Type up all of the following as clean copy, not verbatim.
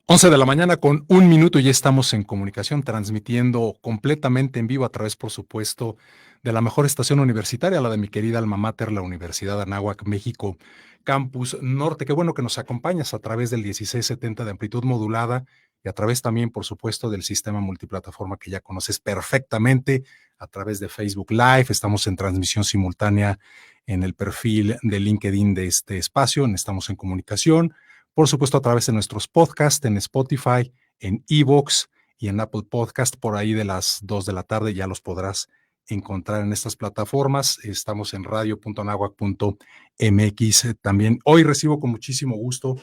11 de la mañana con 1 minuto y ya estamos en comunicación, transmitiendo completamente en vivo a través, por supuesto, de la mejor estación universitaria, la de mi querida alma mater, la Universidad de Anáhuac, México, Campus Norte. Qué bueno que nos acompañas a través del 1670 de amplitud modulada y a través también, por supuesto, del sistema multiplataforma que ya conoces perfectamente, a través de Facebook Live. Estamos en transmisión simultánea en el perfil de LinkedIn de este espacio, Estamos en Comunicación. Por supuesto, a través de nuestros podcasts en Spotify, en iVoox y en Apple Podcast, por ahí de las 2 de la tarde ya los podrás encontrar en estas plataformas. Estamos en radio.anahuac.mx también. Hoy recibo con muchísimo gusto,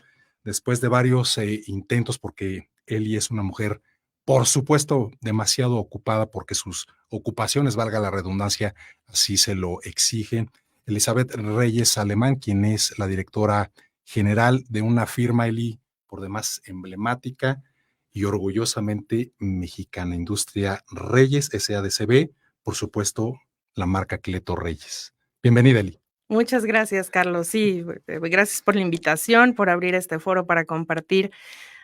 después de varios intentos, porque Eli es una mujer, por supuesto, demasiado ocupada, porque sus ocupaciones, valga la redundancia, así se lo exigen. Elizabeth Reyes Alemán, quien es la directora general de una firma, Eli, por demás emblemática y orgullosamente mexicana, Industria Reyes, SADCB, por supuesto, la marca Cleto Reyes. Bienvenida, Eli. Muchas gracias, Carlos. Sí, gracias por la invitación, por abrir este foro para compartir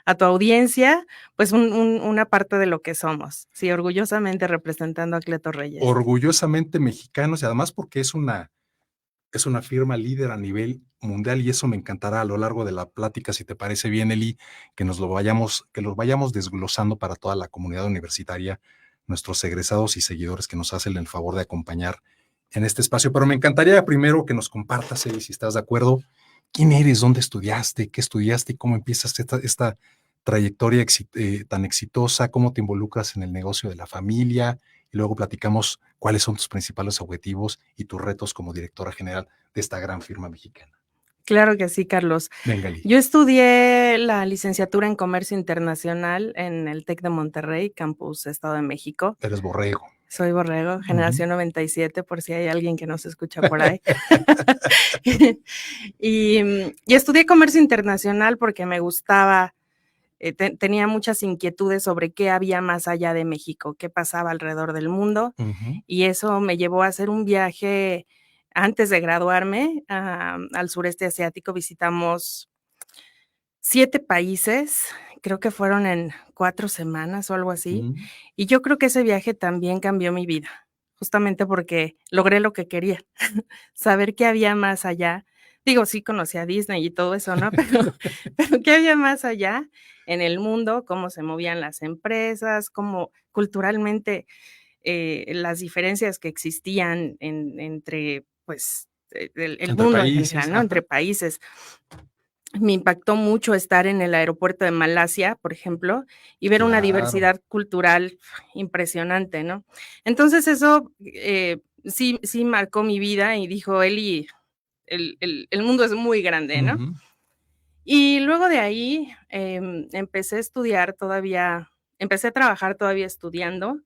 a tu audiencia, pues una parte de lo que somos. Sí, orgullosamente representando a Cleto Reyes. Orgullosamente mexicanos y además porque es una firma líder a nivel mundial y eso me encantará a lo largo de la plática, si te parece bien, Eli, que los vayamos desglosando para toda la comunidad universitaria, nuestros egresados y seguidores que nos hacen el favor de acompañar en este espacio. Pero me encantaría primero que nos compartas, Eli, si estás de acuerdo, quién eres, dónde estudiaste, qué estudiaste y cómo empiezas esta trayectoria tan exitosa, cómo te involucras en el negocio de la familia, y luego platicamos cuáles son tus principales objetivos y tus retos como directora general de esta gran firma mexicana. Claro que sí, Carlos. Venga, Eli. Yo estudié la licenciatura en Comercio Internacional en el TEC de Monterrey, Campus Estado de México. Eres borrego. Soy borrego, generación 97, por si hay alguien que nos escucha por ahí. y estudié Comercio Internacional porque me gustaba. Tenía muchas inquietudes sobre qué había más allá de México, qué pasaba alrededor del mundo, y eso me llevó a hacer un viaje antes de graduarme al sureste asiático. Visitamos 7 países, creo que fueron en 4 semanas o algo así, y yo creo que ese viaje también cambió mi vida, justamente porque logré lo que quería, saber qué había más allá. Digo, sí conocía a Disney y todo eso, ¿no? Pero ¿qué había más allá en el mundo? Cómo se movían las empresas, cómo culturalmente las diferencias que existían entre, pues, el mundo países, en general, ¿no? Entre países. Me impactó mucho estar en el aeropuerto de Malasia, por ejemplo, y ver una diversidad cultural impresionante, ¿no? Entonces eso sí marcó mi vida y dijo, Eli, el mundo es muy grande, ¿no? Y luego de ahí empecé a estudiar todavía, empecé a trabajar todavía estudiando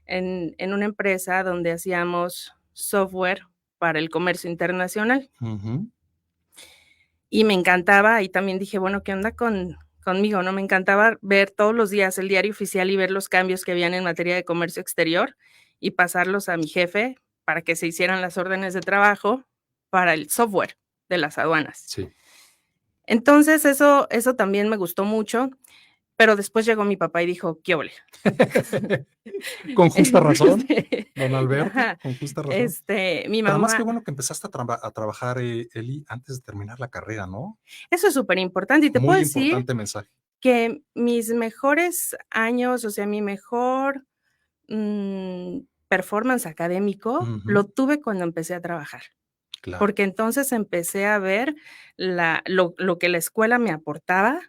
en una empresa donde hacíamos software para el comercio internacional. Y me encantaba, y también dije, bueno, ¿qué onda conmigo? ¿No? Me encantaba ver todos los días el diario oficial y ver los cambios que habían en materia de comercio exterior y pasarlos a mi jefe para que se hicieran las órdenes de trabajo para el software de las aduanas. Sí. Entonces, eso también me gustó mucho, pero después llegó mi papá y dijo, ¿qué ole? Con justa razón, don Alberto, con justa razón. Mi Pero además, mamá. qué bueno que empezaste a trabajar, Eli, antes de terminar la carrera, ¿no? Eso es súper importante y te puedo decir Muy importante mensaje. Que mis mejores años, o sea, mi mejor performance académico lo tuve cuando empecé a trabajar. Claro. Porque entonces empecé a ver lo que la escuela me aportaba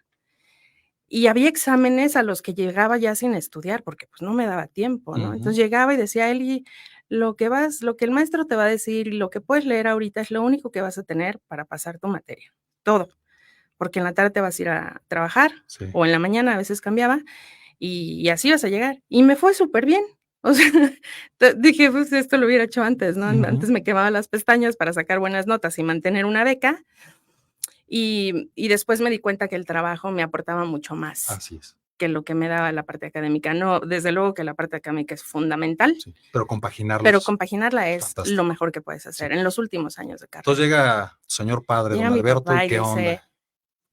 y había exámenes a los que llegaba ya sin estudiar porque pues no me daba tiempo, ¿no? Entonces llegaba y decía, Eli, lo que el maestro te va a decir y lo que puedes leer ahorita es lo único que vas a tener para pasar tu materia, todo. Porque en la tarde te vas a ir a trabajar, o en la mañana a veces cambiaba, y así vas a llegar. Y me fue súper bien. O sea, dije, pues esto lo hubiera hecho antes, ¿no? Antes me quemaba las pestañas para sacar buenas notas y mantener una beca, y después me di cuenta que el trabajo me aportaba mucho más. Así es. Que lo que me daba la parte académica. No, desde luego que la parte académica es fundamental. Sí, pero compaginarlos. Pero compaginarla es fantástico. Lo mejor que puedes hacer en los últimos años de carrera. Entonces llega señor padre, Llega don mi Alberto, papá ¿y qué dice, onda?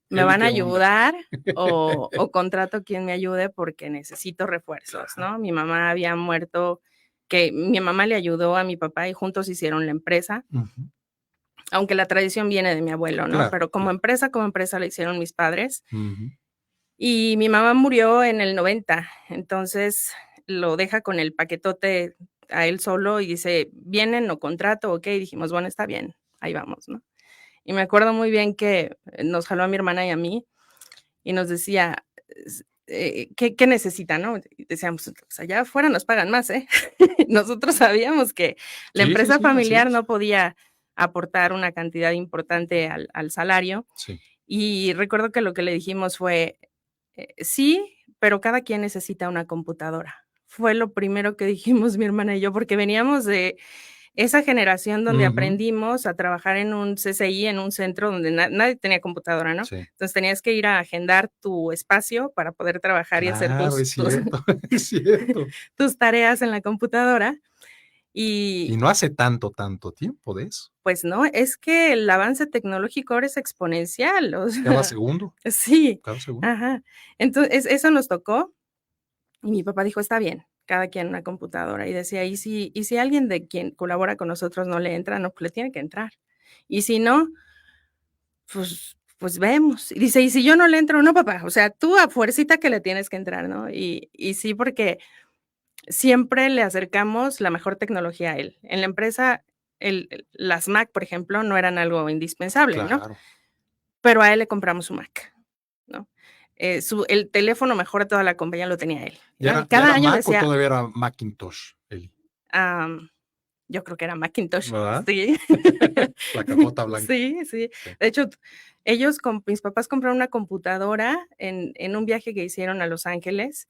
me van a ayudar o contrato quien me ayude porque necesito refuerzos, ¿no? Mi mamá había muerto, que mi mamá le ayudó a mi papá y juntos hicieron la empresa. Aunque la tradición viene de mi abuelo, ¿no? Claro, pero como empresa la hicieron mis padres. Ujú. Y mi mamá murió en el 90, entonces lo deja con el paquetote a él solo y dice: "¿Vienen o contrato o qué?". Y dijimos: "Bueno, está bien, ahí vamos", ¿no? Y me acuerdo muy bien que nos jaló a mi hermana y a mí y nos decía: "¿Qué necesitan?", ¿no? Y decíamos: "Pues allá afuera nos pagan más, ¿eh?". Nosotros sabíamos que la Sí, sí, empresa sí, así familiar es. no podía aportar una cantidad importante al salario. Sí. Y recuerdo que lo que le dijimos fue: sí, pero cada quien necesita una computadora". Fue lo primero que dijimos mi hermana y yo, porque veníamos de esa generación donde Ujú. aprendimos a trabajar en un CCI, en un centro donde nadie tenía computadora, ¿no? Sí. Entonces tenías que ir a agendar tu espacio para poder trabajar y hacer Claro, tus es cierto, es cierto. tus tareas en la computadora. Y Y no hace tanto tiempo de eso. pues no, es que el avance tecnológico ahora es exponencial, o Cada sea, segundo, sí, cada segundo. ajá. Entonces, eso nos tocó. Y mi papá dijo: "Está bien, cada quien una computadora". Y decía: "¿Y si alguien de quien colabora con nosotros no le entra? No, pues le tiene que entrar. Y si no, pues vemos". Y dice: "¿Y si yo no le entro?". "No, papá, o sea, tú a fuercita que le tienes que entrar", ¿no? Y sí, porque siempre le acercamos la mejor tecnología a él. En la empresa, las Mac, por ejemplo, no eran algo indispensable, ¿no? Claro. Pero a él le compramos su Mac, ¿no? El teléfono mejor de toda la compañía lo tenía él, ¿Ya ¿no? era Y ya cada era año Mac o decía, todavía era Macintosh, Eli? yo creo que era Macintosh, ¿Verdad? sí. La cajota blanca. Sí, sí. Sí. De hecho, ellos con mis papás compraron una computadora en un viaje que hicieron a Los Ángeles,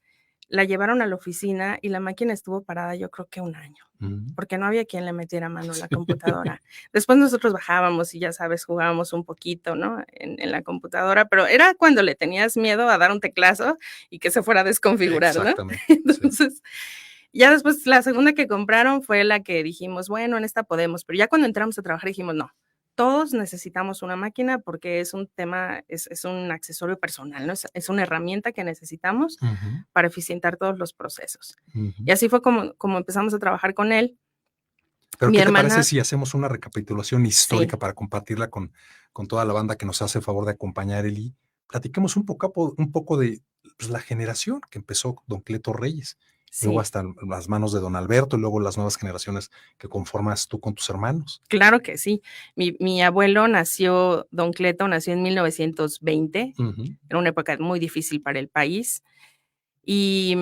la llevaron a la oficina y la máquina estuvo parada, yo creo que un año, Ujú. porque no había quien le metiera mano a la Sí. computadora. Después nosotros bajábamos y ya sabes, jugábamos un poquito, ¿no? En la computadora, pero era cuando le tenías miedo a dar un teclazo y que se fuera a desconfigurar, ¿no? Exactamente, sí. Entonces, ya después la segunda que compraron fue la que dijimos: "Bueno, en esta podemos", pero ya cuando entramos a trabajar dijimos: "No, todos necesitamos una máquina porque es un tema, es un accesorio personal, ¿no? Es una herramienta que necesitamos Ujú, para eficientar todos los procesos". ujú. Y así fue como empezamos a trabajar con él. Pero, Mi ¿qué te parece hermana si hacemos una recapitulación sí, histórica para compartirla con toda la banda que nos hace el favor de acompañar, Eli? Platiquemos un poco de, pues, la generación que empezó don Cleto Reyes, luego sí, hasta las manos de don Alberto, y luego las nuevas generaciones que conformas tú con tus hermanos. claro que sí. Mi abuelo nació, don Cleto nació en 1920, Ujú. era una época muy difícil para el país, y,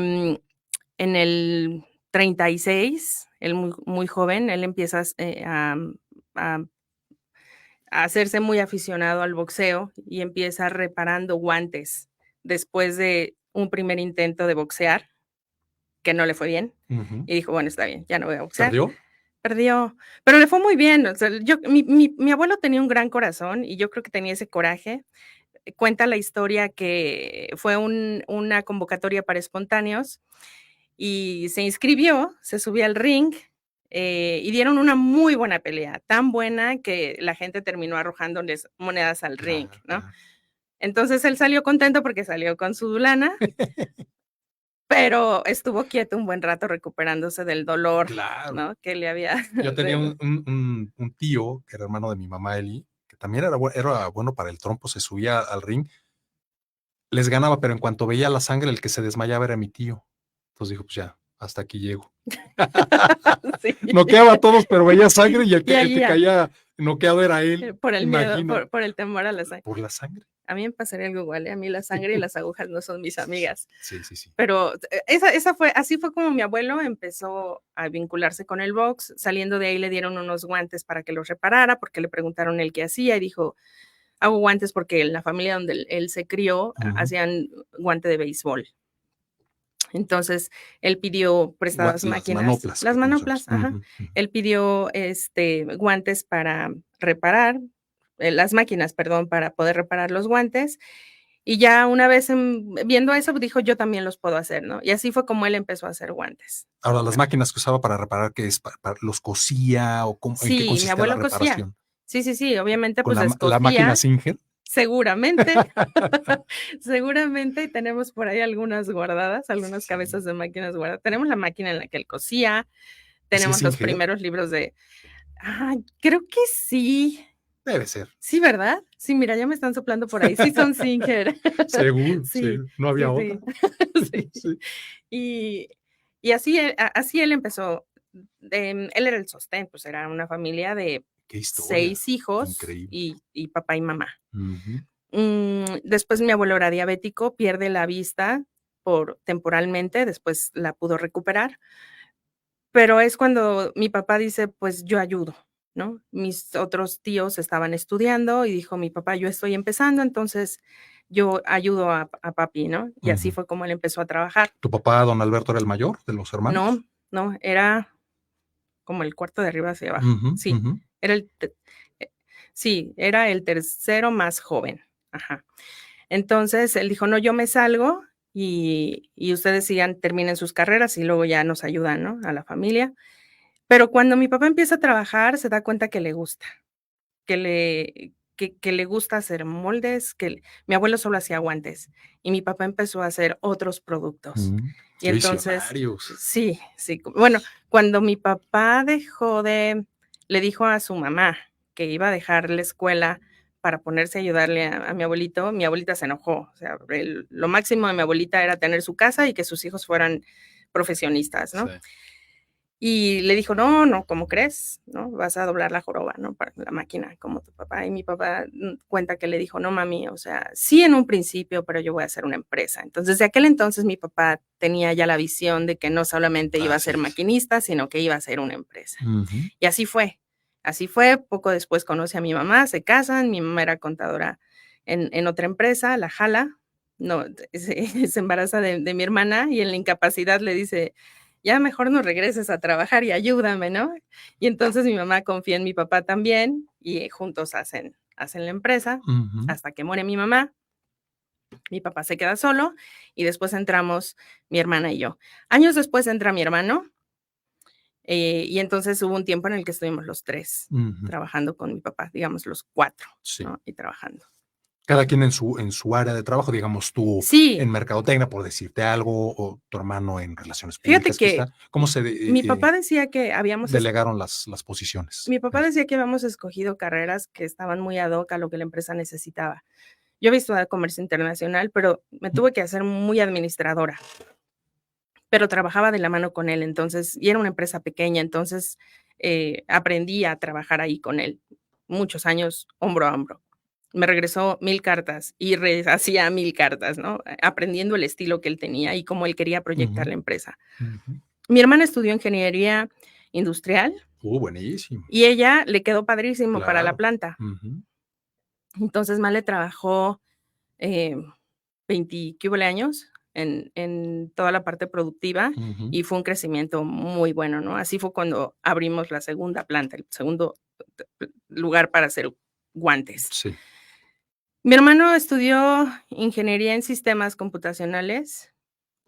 en el 36, él muy joven, él empieza a a hacerse muy aficionado al boxeo y empieza reparando guantes después de un primer intento de boxear, que no le fue bien, Ujú. y dijo: "Bueno, está bien, ya no voy a boxear". ¿Perdió? Perdió, pero le fue muy bien, o sea, mi abuelo tenía un gran corazón y yo creo que tenía ese coraje. Cuenta la historia que fue una convocatoria para espontáneos y se inscribió, se subió al ring, y dieron una muy buena pelea, tan buena que la gente terminó arrojándoles monedas al ring, Claro, ¿no? claro. Entonces, él salió contento porque salió con su lana, pero estuvo quieto un buen rato recuperándose del dolor, Claro. ¿no? Que le había Yo tenía de un tío, que era hermano de mi mamá, Eli, que también era bueno para el trompo, se subía al ring, les ganaba, pero en cuanto veía la sangre, el que se desmayaba era mi tío. Entonces dijo: "Pues ya, hasta aquí llego". sí. Noqueaba a todos, pero veía sangre y Y el que ahí ya, caía noqueado era él, por el miedo, imagínate, por el temor a la sangre. por la sangre. A mí me pasaría algo igual, ¿eh? A mí la sangre y las agujas no son mis amigas. Sí, sí, sí. Pero así fue como mi abuelo empezó a vincularse con el box. Saliendo de ahí le dieron unos guantes para que los reparara, porque le preguntaron él qué hacía y dijo: "Hago guantes", porque en la familia donde él se crió Ujú. hacían guante de béisbol. Entonces, él pidió prestadas Las máquinas, manoplas las que conocemos. manoplas, ajá. Ujú, ujú. Él pidió, guantes para reparar, las máquinas, perdón, para poder reparar los guantes. Y ya una vez, viendo eso, dijo: "Yo también los puedo hacer", ¿no? Y así fue como él empezó a hacer guantes, Ahora, las ¿no? máquinas que usaba para reparar, ¿qué es? ¿Los cosía o cómo en qué Sí, mi consistía la abuelo cosía. reparación? Sí, sí, sí, obviamente, ¿Con pues, la máquina descosía. Singer? Seguramente, seguramente, y tenemos por ahí algunas guardadas, algunas cabezas de máquinas guardadas. Tenemos la máquina en la que él cosía, ¿Sí es tenemos los Singer? primeros libros de creo que sí. Debe ser. Sí, ¿verdad? Sí, mira, ya me están soplando por ahí. Sí son Singer. Seguro, Sí, seguro. ¿No había sí, otra? sí. Sí. Sí. Y así así él empezó. Él era el sostén, pues, era una familia de Qué historia, 6 hijos increíble. y papá y mamá. Ujú. Después mi abuelo era diabético, pierde la vista temporalmente, después la pudo recuperar, pero es cuando mi papá dice: "Pues yo ayudo", ¿no? Mis otros tíos estaban estudiando y dijo mi papá: "Yo estoy empezando, entonces yo ayudo a papi", ¿no? Y así Ujú. fue como él empezó a trabajar. ¿Tu papá, don Alberto, era el mayor de los hermanos? No, no, era como el cuarto de arriba hacia abajo. Ujú, Sí, ujú. era el te eh, sí, era el tercero más joven. Ajá. Entonces, él dijo: "No, yo me salgo y ustedes sigan, terminen sus carreras y luego ya nos ayudan, ¿no?, a la familia". Pero cuando mi papá empieza a trabajar, se da cuenta que le gusta, que le gusta hacer moldes, mi abuelo solo hacía guantes, y mi papá empezó a hacer otros productos. Y Qué entonces visionarios. sí, sí, bueno, cuando mi papá le dijo a su mamá que iba a dejar la escuela para ponerse a ayudarle a mi abuelito, mi abuelita se enojó. O sea, lo máximo de mi abuelita era tener su casa y que sus hijos fueran profesionistas, Sí. ¿no? Y le dijo: "No, no, ¿cómo crees? ¿No? Vas a doblar la joroba, ¿no? Para la máquina como tu papá". Y mi papá, cuenta que le dijo: "No, mami, o sea, sí en un principio, pero yo voy a hacer una empresa". Entonces, de aquel entonces, mi papá tenía ya la visión de que no solamente iba a Así ser es. maquinista, sino que iba a ser una empresa. Ujú. Y así fue. Así fue. Poco después conoce a mi mamá, se casan, mi mamá era contadora en otra empresa, la jala, no, se embaraza de mi hermana y en la incapacidad le dice: "Ya mejor no regreses a trabajar y ayúdame", ¿no? Y entonces mi mamá confía en mi papá también y juntos hacen la empresa Ujú. hasta que muere mi mamá. Mi papá se queda solo y después entramos mi hermana y yo. Años después entra mi hermano, y entonces hubo un tiempo en el que estuvimos los 3 Ujú. trabajando con mi papá, digamos los 4, Sí. ¿no? Y trabajando. Cada quien en su área de trabajo, digamos, tú Sí, en mercadotecnia, por decirte algo, o tu hermano en relaciones fíjate públicas, que quizá. ¿Cómo se mi papá decía que delegaron las posiciones? mi papá decía que habíamos escogido carreras que estaban muy ad hoc a lo que la empresa necesitaba. Yo había estudiado comercio internacional, pero me tuve que hacer muy administradora, pero trabajaba de la mano con él, entonces, y era una empresa pequeña, entonces, aprendí a trabajar ahí con él, muchos años hombro a hombro. Me regresó 1000 cartas y rehacía 1000 cartas, ¿no? Aprendiendo el estilo que él tenía y cómo él quería proyectar Ujú, la empresa. ujú. Mi hermana estudió ingeniería industrial Buenísimo, y ella le quedó padrísimo para la claro. planta. Ujú, Entonces, más le trabajó, eh, 20 ¿qué húbole años en toda la parte productiva ujú. y fue un crecimiento muy bueno, ¿no? Así fue cuando abrimos la segunda planta, el segundo lugar para hacer guantes. Sí. Mi hermano estudió ingeniería en sistemas computacionales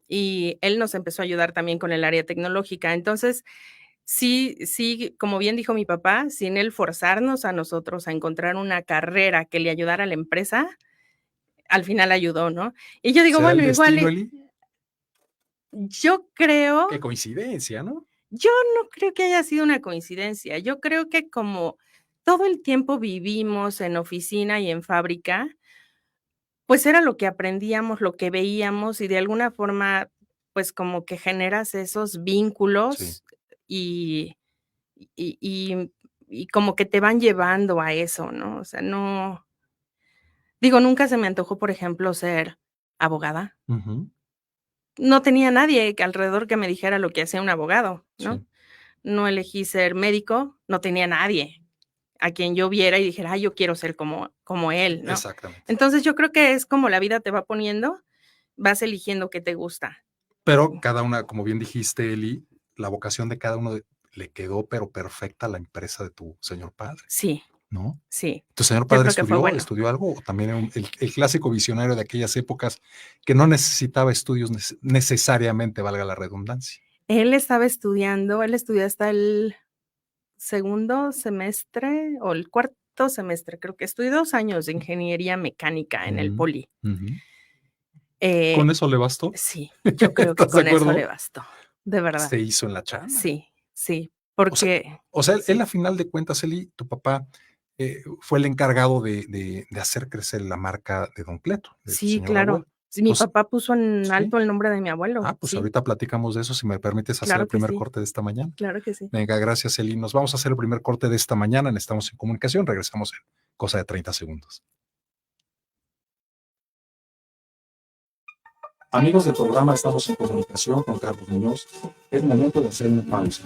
y él nos empezó a ayudar también con el área tecnológica. Entonces, sí, sí, como bien dijo mi papá, sin él forzarnos a nosotros a encontrar una carrera que le ayudara a la empresa, al final ayudó, ¿no? Y yo digo, ¿Será el bueno, igual destino, Eli? yo creo Qué coincidencia, ¿no? yo no creo que haya sido una coincidencia. Yo creo que como todo el tiempo vivimos en oficina y en fábrica, pues era lo que aprendíamos, lo que veíamos y de alguna forma, pues como que generas esos Sí. vínculos y y y y como que te van llevando a eso, ¿no? O sea, no digo, nunca se me antojó, por ejemplo, ser abogada. Ujú, No tenía nadie que alrededor que me dijera lo que hacía un abogado, ¿no? sí, No elegí ser médico, no tenía nadie a quien yo viera y dijera: "Ay, yo quiero ser como él", ¿no? exactamente. Entonces, yo creo que es como la vida te va poniendo, vas eligiendo qué te gusta. Pero cada una, como bien dijiste, Eli, la vocación de cada uno le quedó, pero perfecta a la empresa de tu señor padre, Sí, ¿no? sí, ¿Tu señor yo padre creo que fue estudió bueno. estudió algo o también era el clásico visionario de aquellas épocas que no necesitaba estudios necesariamente, valga la redundancia? Él estudió hasta el segundo semestre o el cuarto. quinto semestre, creo que estudié 2 años de ingeniería mecánica en el Poli. ¿Con eso le bastó? Sí, yo creo que con eso le bastó, de verdad. Se hizo en la chamba. Sí, sí, porque... O sea, él a final de cuentas, Eli, tu papá, fue el encargado de hacer crecer la marca de Don Cleto. Sí, claro. Sí, mi papá puso en alto el nombre de mi abuelo. Pues ahorita platicamos de eso, si me permites hacer el primer corte de esta mañana. Claro que sí. Venga, gracias, Eli. Nos vamos a hacer el primer corte de esta mañana. Estamos en comunicación. Regresamos en cosa de 30 segundos. Amigos del programa, estamos en comunicación con Carlos Muñoz. Es momento de hacer una pausa.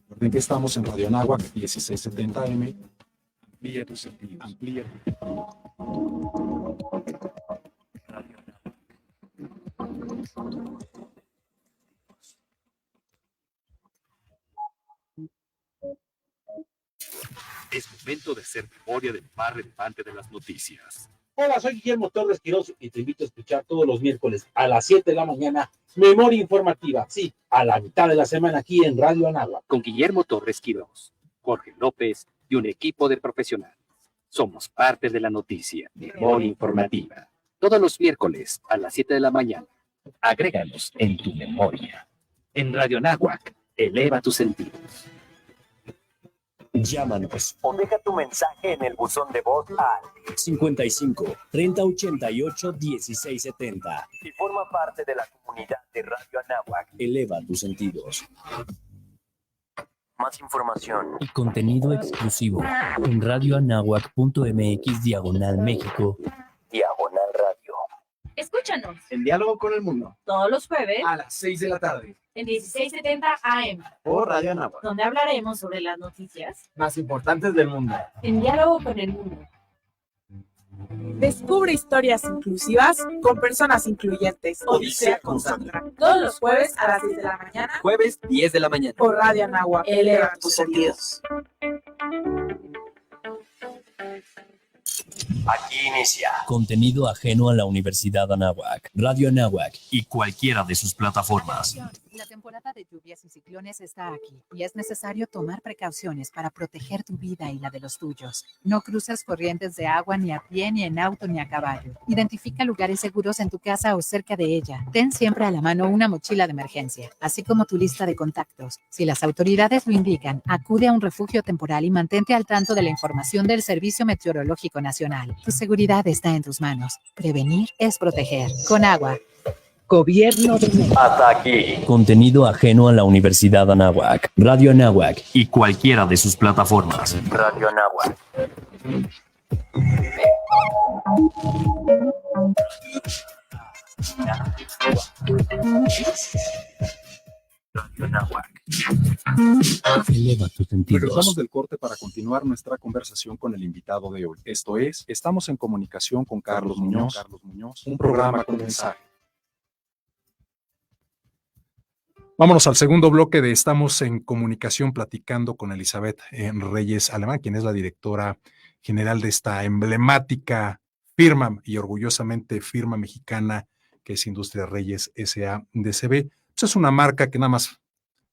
Recuerden que estamos en Radio Anáhuac 1670 AM. Amplía tus sentidos. Amplía tu Radio Anáhuac. Es momento de ser memoria del más relevante de las noticias. Hola, soy Guillermo Torres Quirós y te invito a escuchar todos los miércoles a las 7 de la mañana Memoria Informativa, sí, a la mitad de la semana aquí en Radio Anáhuac. Con Guillermo Torres Quirós, Jorge López y un equipo de profesionales. Somos parte de la noticia. Memoria Informativa. Todos los miércoles a las 7 de la mañana. Agréganos en tu memoria. En Radio Anáhuac, eleva tus sentidos. Llámanos o deja tu mensaje en el buzón de voz al 55 30 88 16 70 y forma parte de la comunidad de Radio Anáhuac. Eleva tus sentidos. Más información y contenido exclusivo en radioanáhuac.mx/México /radio. Escúchanos en Diálogo con el Mundo todos los jueves a las 6 de la tarde en 1670 AM por Radio Anáhuac, donde hablaremos sobre las noticias más importantes del mundo. En Diálogo con el Mundo. Descubre historias inclusivas con personas incluyentes. Odisea con Sandra. Todos los jueves a las 6 de la mañana. Jueves 10 de la mañana. Por Radio Anáhuac. Eleva tus sentidos. Aquí inicia contenido ajeno a la Universidad Anáhuac, Radio Anáhuac y cualquiera de sus plataformas. La temporada de lluvias y ciclones está aquí y es necesario tomar precauciones para proteger tu vida y la de los tuyos. No cruces corrientes de agua ni a pie, ni en auto, ni a caballo. Identifica lugares seguros en tu casa o cerca de ella. Ten siempre a la mano una mochila de emergencia, así como tu lista de contactos. Si las autoridades lo indican, acude a un refugio temporal y mantente al tanto de la información del Servicio Meteorológico Nacional. Tu seguridad está en tus manos. Prevenir es proteger. Con agua. Gobierno de México. Hasta aquí. Contenido ajeno a la Universidad Anáhuac, Radio Anáhuac y cualquiera de sus plataformas. Radio Anáhuac. Radio Anáhuac. Eleva tus sentidos. Regresamos del corte para continuar nuestra conversación con el invitado de hoy. Esto es, estamos en comunicación con Carlos Muñoz, un programa con mensaje. Vámonos al segundo bloque de Estamos en comunicación platicando con Elizabeth Reyes Alemán, quien es la directora general de esta emblemática firma y orgullosamente firma mexicana que es Industrias Reyes S.A.D.C.B. Pues es una marca que nada más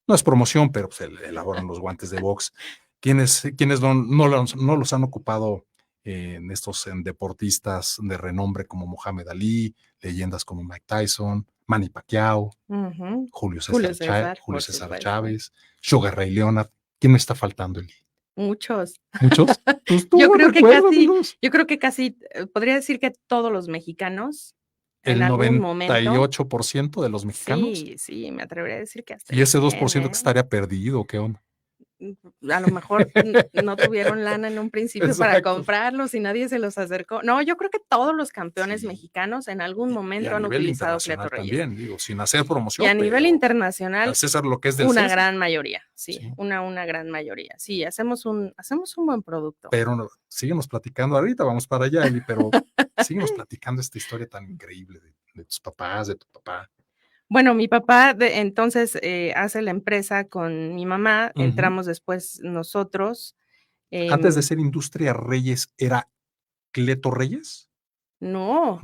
no es promoción, pero se elaboran los guantes de box. Quienes no los han ocupado en estos deportistas de renombre como Muhammad Ali, leyendas como Mike Tyson, Manny Pacquiao, Julio César Chávez, Sugar Ray Leonard. ¿Quién me está faltando, Eli? Muchos. ¿Muchos? Pues yo creo que casi, podría decir que todos los mexicanos. El 98% de los mexicanos. Sí, me atrevería a decir que hasta. ¿Y ese 2% que estaría perdido? ¿Qué onda? A lo mejor no tuvieron lana en un principio para comprarlos y nadie se los acercó. No, yo creo que todos los campeones mexicanos en algún momento han utilizado Cleto Reyes. También, digo, sin hacer promoción. Y a nivel internacional, César, lo que es del una César. Gran mayoría, sí. Una gran mayoría. Sí, hacemos un buen producto. Pero síguenos platicando, ahorita vamos para allá, Eli, pero síguenos platicando esta historia tan increíble de tus papás, de tu papá. Bueno, mi papá entonces hace la empresa con mi mamá, entramos después nosotros. Antes de ser Industria Reyes, ¿era Cleto Reyes? No,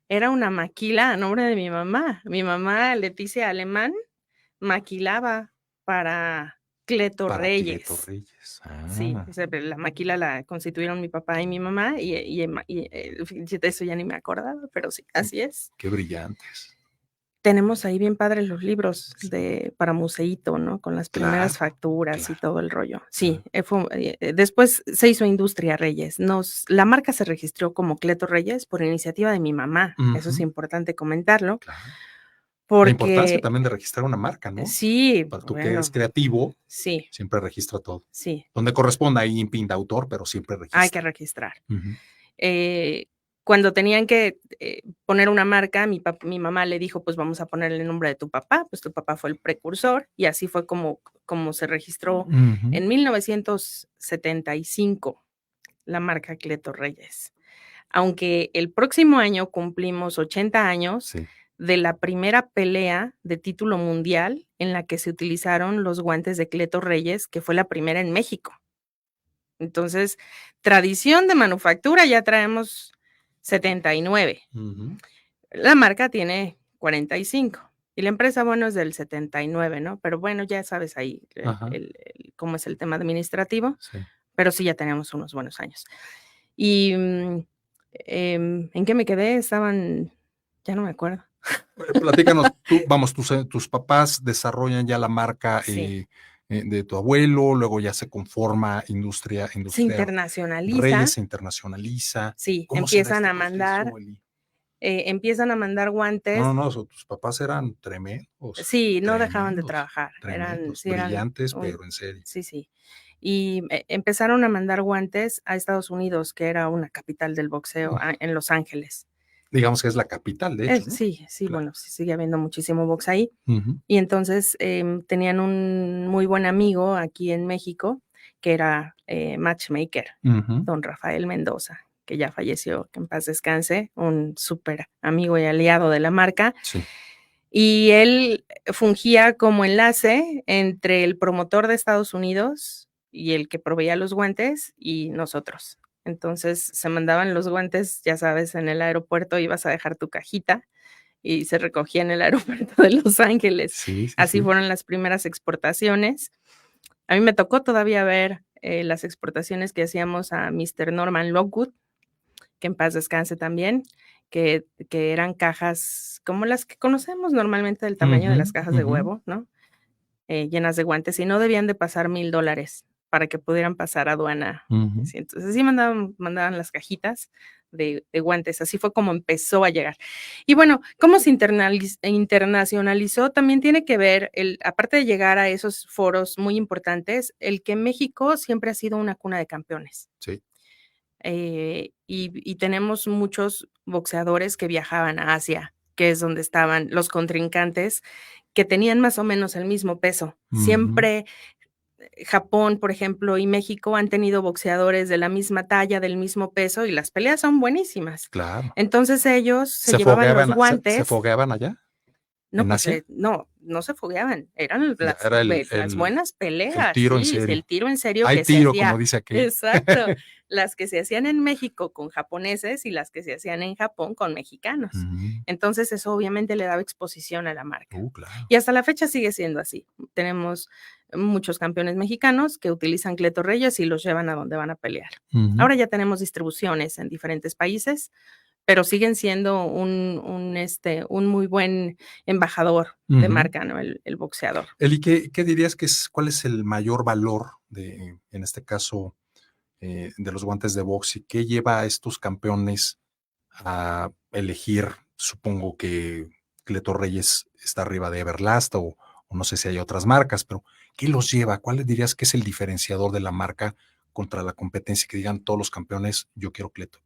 era una maquila a nombre de mi mamá. Mi mamá, Leticia Alemán, maquilaba para Cleto para Reyes. Cleto Reyes. Sí, Ah, o sea, la maquila la constituyeron mi papá y mi mamá, de eso ya ni me acordaba, pero sí, así es. qué brillantes. Tenemos ahí bien padres los libros Sí. para museíto, ¿no? Con las primeras Claro, facturas y claro, todo el rollo. Sí, claro. después se hizo Industria Reyes. La marca se registró como Cleto Reyes por iniciativa de mi mamá. Eso es Ujú, importante comentarlo, claro. La importancia porque también de registrar una marca, ¿no? sí, Para tú que eres bueno, creativo, sí, siempre registra todo. sí, Donde corresponda ahí en PIN de autor, pero siempre hay que registra. registrar. Ujú. Cuando tenían que poner una marca, mi mamá le dijo, pues vamos a ponerle el nombre de tu papá, pues tu papá fue el precursor y así fue como se registró Ujú. en 1975 la marca Cleto Reyes. Aunque el próximo año cumplimos 80 años Sí. de la primera pelea de título mundial en la que se utilizaron los guantes de Cleto Reyes, que fue la primera en México. Entonces, tradición de manufactura ya traemos 79. Ujú. La marca tiene 45 y la empresa, bueno, es del 79, ¿no? Pero bueno, ya sabes ahí Ajá. cómo es el tema administrativo, Sí. pero sí ya tenemos unos buenos años. Y, ¿en qué me quedé? Ya no me acuerdo. Platícanos, tus papás desarrollan ya la marca Sí. de tu abuelo, luego ya se conforma Se Industria internacionaliza. Reyes, se internacionaliza. Sí, ¿Cómo se da este proceso, empiezan a mandar guantes. No, tus papás eran tremendos, Sí, no dejaban de trabajar. tremendos, Eran brillantes, pero en serio. sí. Y empezaron a mandar guantes a Estados Unidos, que era una capital del boxeo, en Los Ángeles. Digamos que es la capital, de hecho, ¿no? Sí, Claro. bueno, sí sigue habiendo muchísimo box ahí. Ujú. Y entonces tenían un muy buen amigo aquí en México, que era matchmaker, Ujú. don Rafael Mendoza, que ya falleció, que en paz descanse, un súper amigo y aliado de la marca. Sí. Y él fungía como enlace entre el promotor de Estados Unidos y el que proveía los guantes y nosotros. Entonces se mandaban los guantes, ya sabes, en el aeropuerto ibas a dejar tu cajita y se recogía en el aeropuerto de Los Ángeles. Sí, sí, Así sí. fueron las primeras exportaciones. A mí me tocó todavía ver las exportaciones que hacíamos a Mr. Norman Lockwood, que en paz descanse también, que eran cajas como las que conocemos normalmente del tamaño de las Ujú, cajas de ujú. huevo, ¿no? Llenas de guantes y no debían de pasar $1,000 para que pudieran pasar aduana. Ujú. Sí, entonces sí mandaban las cajitas de guantes, así fue como empezó a llegar. Y bueno, cómo se internacionalizó también tiene que ver, aparte de llegar a esos foros muy importantes, el que México siempre ha sido una cuna de campeones. Sí. Y tenemos muchos boxeadores que viajaban a Asia, que es donde estaban los contrincantes, que tenían más o menos el mismo peso. Ujú. Siempre Japón, por ejemplo, y México han tenido boxeadores de la misma talla, del mismo peso, y las peleas son buenísimas. Claro. Entonces ellos se llevaban los guantes. ¿Se fogueaban allá? No, ¿En pues Asia? no se fogueaban, eran Ya las era buenas peleas, tiro en sí, serio. el tiro en serio Hay que se tiro, como hacía. dice aquel. Exacto, las que se hacían en México con japoneses y las que se hacían en Japón con mexicanos. Ujú. Entonces eso obviamente le daba exposición a la marca. Claro. Y hasta la fecha sigue siendo así. Tenemos muchos campeones mexicanos que utilizan Cleto Reyes y los llevan a donde van a pelear. Ujú. Ahora ya tenemos distribuciones en diferentes países, pero siguen siendo un muy buen embajador de Ujú. marca, ¿no? El boxeador. Eli, ¿qué dirías cuál es el mayor valor en este caso, de los guantes de box? ¿Y qué lleva a estos campeones a elegir? Supongo que Cleto Reyes está arriba de Everlast o no sé si hay otras marcas, pero ¿qué los lleva? ¿Cuál dirías que es el diferenciador de la marca contra la competencia? Que digan todos los campeones, yo quiero Cleto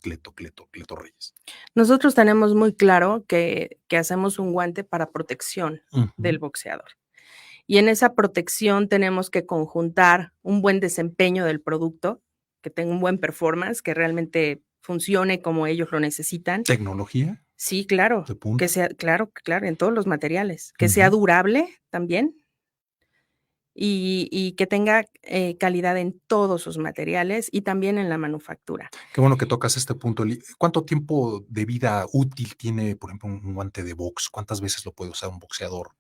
Reyes. Nosotros tenemos muy claro que hacemos un guante para protección Ujú. del boxeador. Y en esa protección tenemos que conjuntar un buen desempeño del producto, que tenga un buen performance, que realmente funcione como ellos lo necesitan. ¿Tecnología? Sí, claro, ¿De punta? que sea, claro, en todos los materiales, que sea durable también y que tenga calidad en todos sus materiales y también en la manufactura. Qué bueno que tocas este punto, Eli. ¿Cuánto tiempo de vida útil tiene, por ejemplo, un guante de box? ¿Cuántas veces lo puede usar un boxeador?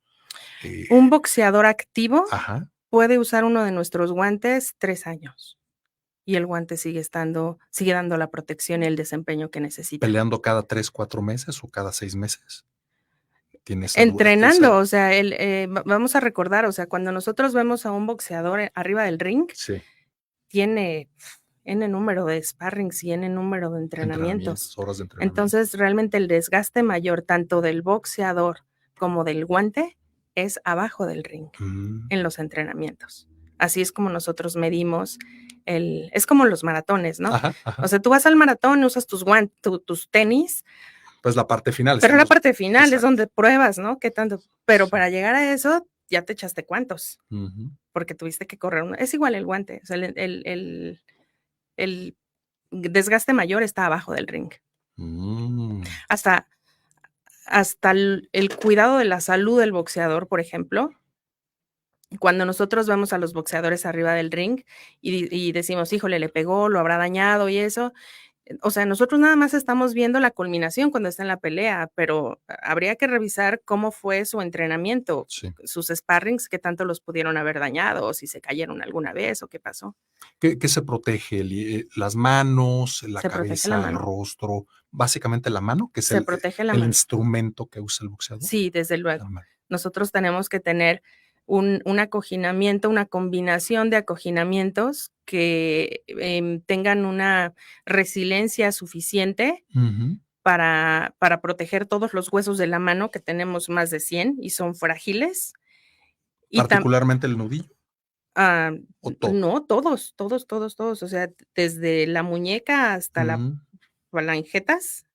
Un boxeador activo Ajá. puede usar uno de nuestros guantes 3 años y el guante sigue dando la protección y el desempeño que necesita. ¿Peleando cada 3, 4 meses o cada 6 meses? Entrenando, o sea, vamos a recordar, o sea, cuando nosotros vemos a un boxeador arriba del ring, sí, tiene N número de sparrings y N número de entrenamientos. horas de entrenamiento. Entonces, realmente el desgaste mayor tanto del boxeador como del guante es abajo del ring, en los entrenamientos. Así es como nosotros medimos es como los maratones, ¿no? Ajá, ajá. O sea, tú vas al maratón, usas tus tenis, pues la parte final. Pero la parte final exacto. Es donde pruebas, ¿no? ¿Qué tanto? Pero para llegar a eso, ya te echaste cuántos, porque tuviste que correr. Es igual el guante, o sea, el desgaste mayor está abajo del ring. Hasta el cuidado de la salud del boxeador, por ejemplo, cuando nosotros vemos a los boxeadores arriba del ring y decimos, híjole, le pegó, lo habrá dañado y eso, o sea, nosotros nada más estamos viendo la culminación cuando está en la pelea, pero habría que revisar cómo fue su entrenamiento, sí, sus sparrings, qué tanto los pudieron haber dañado, o si se cayeron alguna vez, o qué pasó. ¿Qué se protege? ¿Las manos, la Se protege la cabeza, el mano. rostro? Básicamente la mano, que es Se protege la el mano. instrumento que usa el boxeador. Sí, desde luego. Nosotros tenemos que tener un acoginamiento, una combinación de acoginamientos que tengan una resiliencia suficiente para proteger todos los huesos de la mano, que tenemos más de 100 y son frágiles. ¿Particularmente el nudillo? ¿O todo? No, todos. O sea, desde la muñeca hasta las falangetas,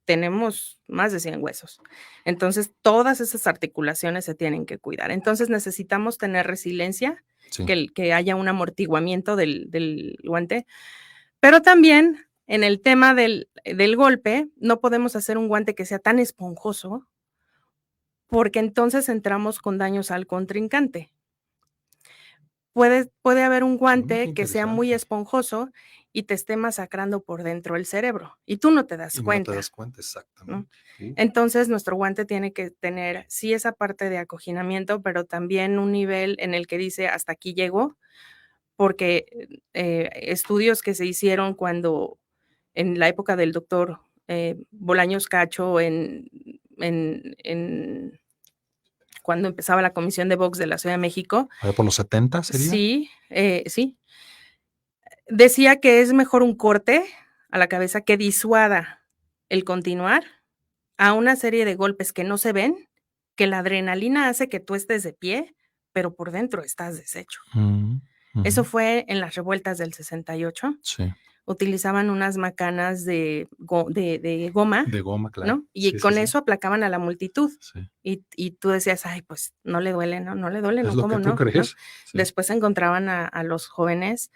tenemos más de 100 huesos. Entonces, todas esas articulaciones se tienen que cuidar. Entonces, necesitamos tener resiliencia, sí, que haya un amortiguamiento del guante, pero también en el tema del golpe, no podemos hacer un guante que sea tan esponjoso, porque entonces entramos con daños al contrincante. Puede haber un guante que sea muy esponjoso y te esté masacrando por dentro el cerebro y tú no te das cuenta. No te das cuenta, exactamente. ¿No? Entonces, nuestro guante tiene que tener, sí, esa parte de acoginamiento, pero también un nivel en el que dice hasta aquí llegó, porque estudios que se hicieron en la época del doctor Bolaños Cacho, cuando empezaba la Comisión de Box de la Ciudad de México. ¿Por los 70 sería? Sí, sí. Decía que es mejor un corte a la cabeza que disuada el continuar a una serie de golpes que no se ven, que la adrenalina hace que tú estés de pie, pero por dentro estás deshecho. Eso fue en las revueltas del 68. Sí. Utilizaban unas macanas de goma. De goma, claro. ¿no? Y con eso aplacaban a la multitud. Sí. Y tú decías, ay, pues no le duele, ¿no? No le duele, ¿no? ¿Cómo no? ¿No? Sí. Después encontraban a los jóvenes